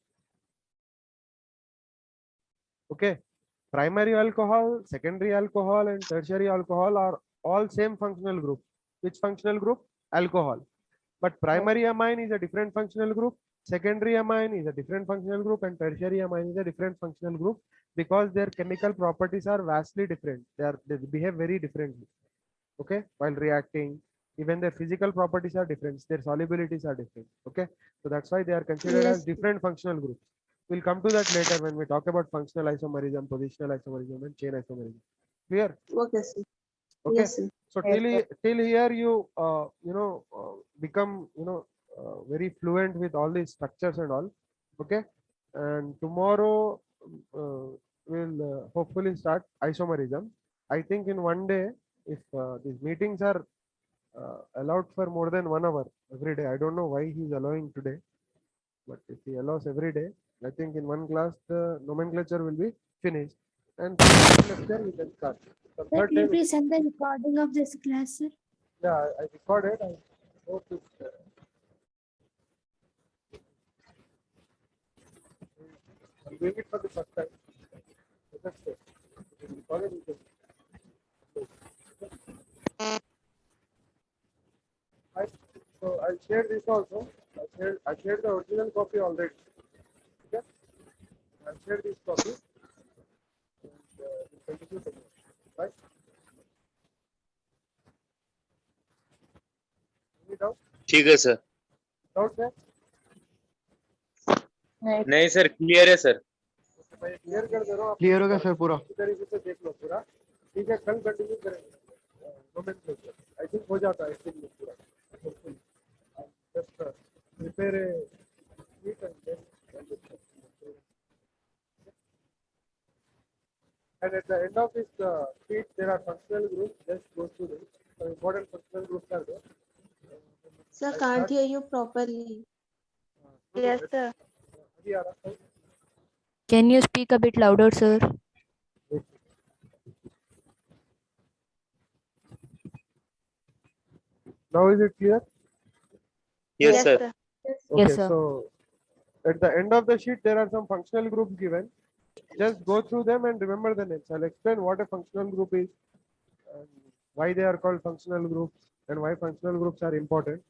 Okay. Primary alcohol, secondary alcohol, and tertiary alcohol are all same functional group. Which functional group? Alcohol. But primary amine is a different functional group, secondary amine is a different functional group, and tertiary amine is a different functional group because their chemical properties are vastly different. They behave very differently. Okay, while reacting, even their physical properties are different, their solubilities are different. Okay, so that's why they are considered as Yes. different functional groups. We'll come to that later when we talk about functional isomerism, positional isomerism, and chain isomerism. Clear? Okay, sir. Okay. Yes, sir. So Yes, till here you become very fluent with all these structures and all. Okay, and tomorrow we'll hopefully start isomerism. I think in one day, if these meetings are allowed for more than 1 hour every day, I don't know why he's allowing today, but if he allows every day, I think in one class the nomenclature will be finished, and lecture we can start. The Sir, third can you day, please send the recording of this class, sir? yeah, I recorded. I hope it's I'm doing it for the first time. So that's it. It is recorded, you can- Right. So I'll share this also. I shared the original copy already. Okay. I'll share this copy. And, we'll continue tomorrow. Right. Any doubt? ठीक है sir. Doubt there? नहीं sir, clear है sir. तो मैं clear कर दे रहा हूँ. आप क्लियर हो गया सर पूरा? इसी तरीके से देख लो पूरा. ठीक है, कल कंटिन्यू करेंगे. नोमेनक्लेचर. आई थिंक हो जाता है इस दिन में पूरा. Hopefully. Just prepare a sheet and then and at the end of this sheet there are functional groups. Just go through them. So important functional groups are there. Sir, can't hear you properly. Yes, sir. अभी आ रहा है. Can you speak a bit louder, sir? Now is it clear? Yes sir. Okay, Yes, sir. so at the end of the sheet there are some functional groups given. Just go through them and remember the names. I'll explain what a functional group is, and why they are called functional groups, and why functional groups are important.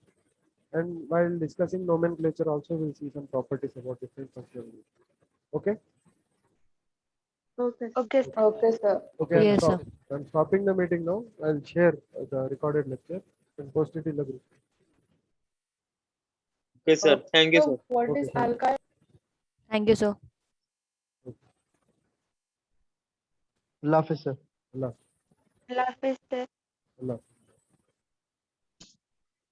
And while discussing nomenclature also we'll see some properties about different functional groups. Okay? Okay. Okay, sir. Okay, sir. Okay, Yes, sir. I'm stopping the meeting now. I'll share the recorded lecture and post it in the group. Okay sir. Thank you sir. So what is Okay, sir. alkyl? Thank you, sir. Allah Hafiz, sir. Allah. Allah Hafiz, sir. Allah.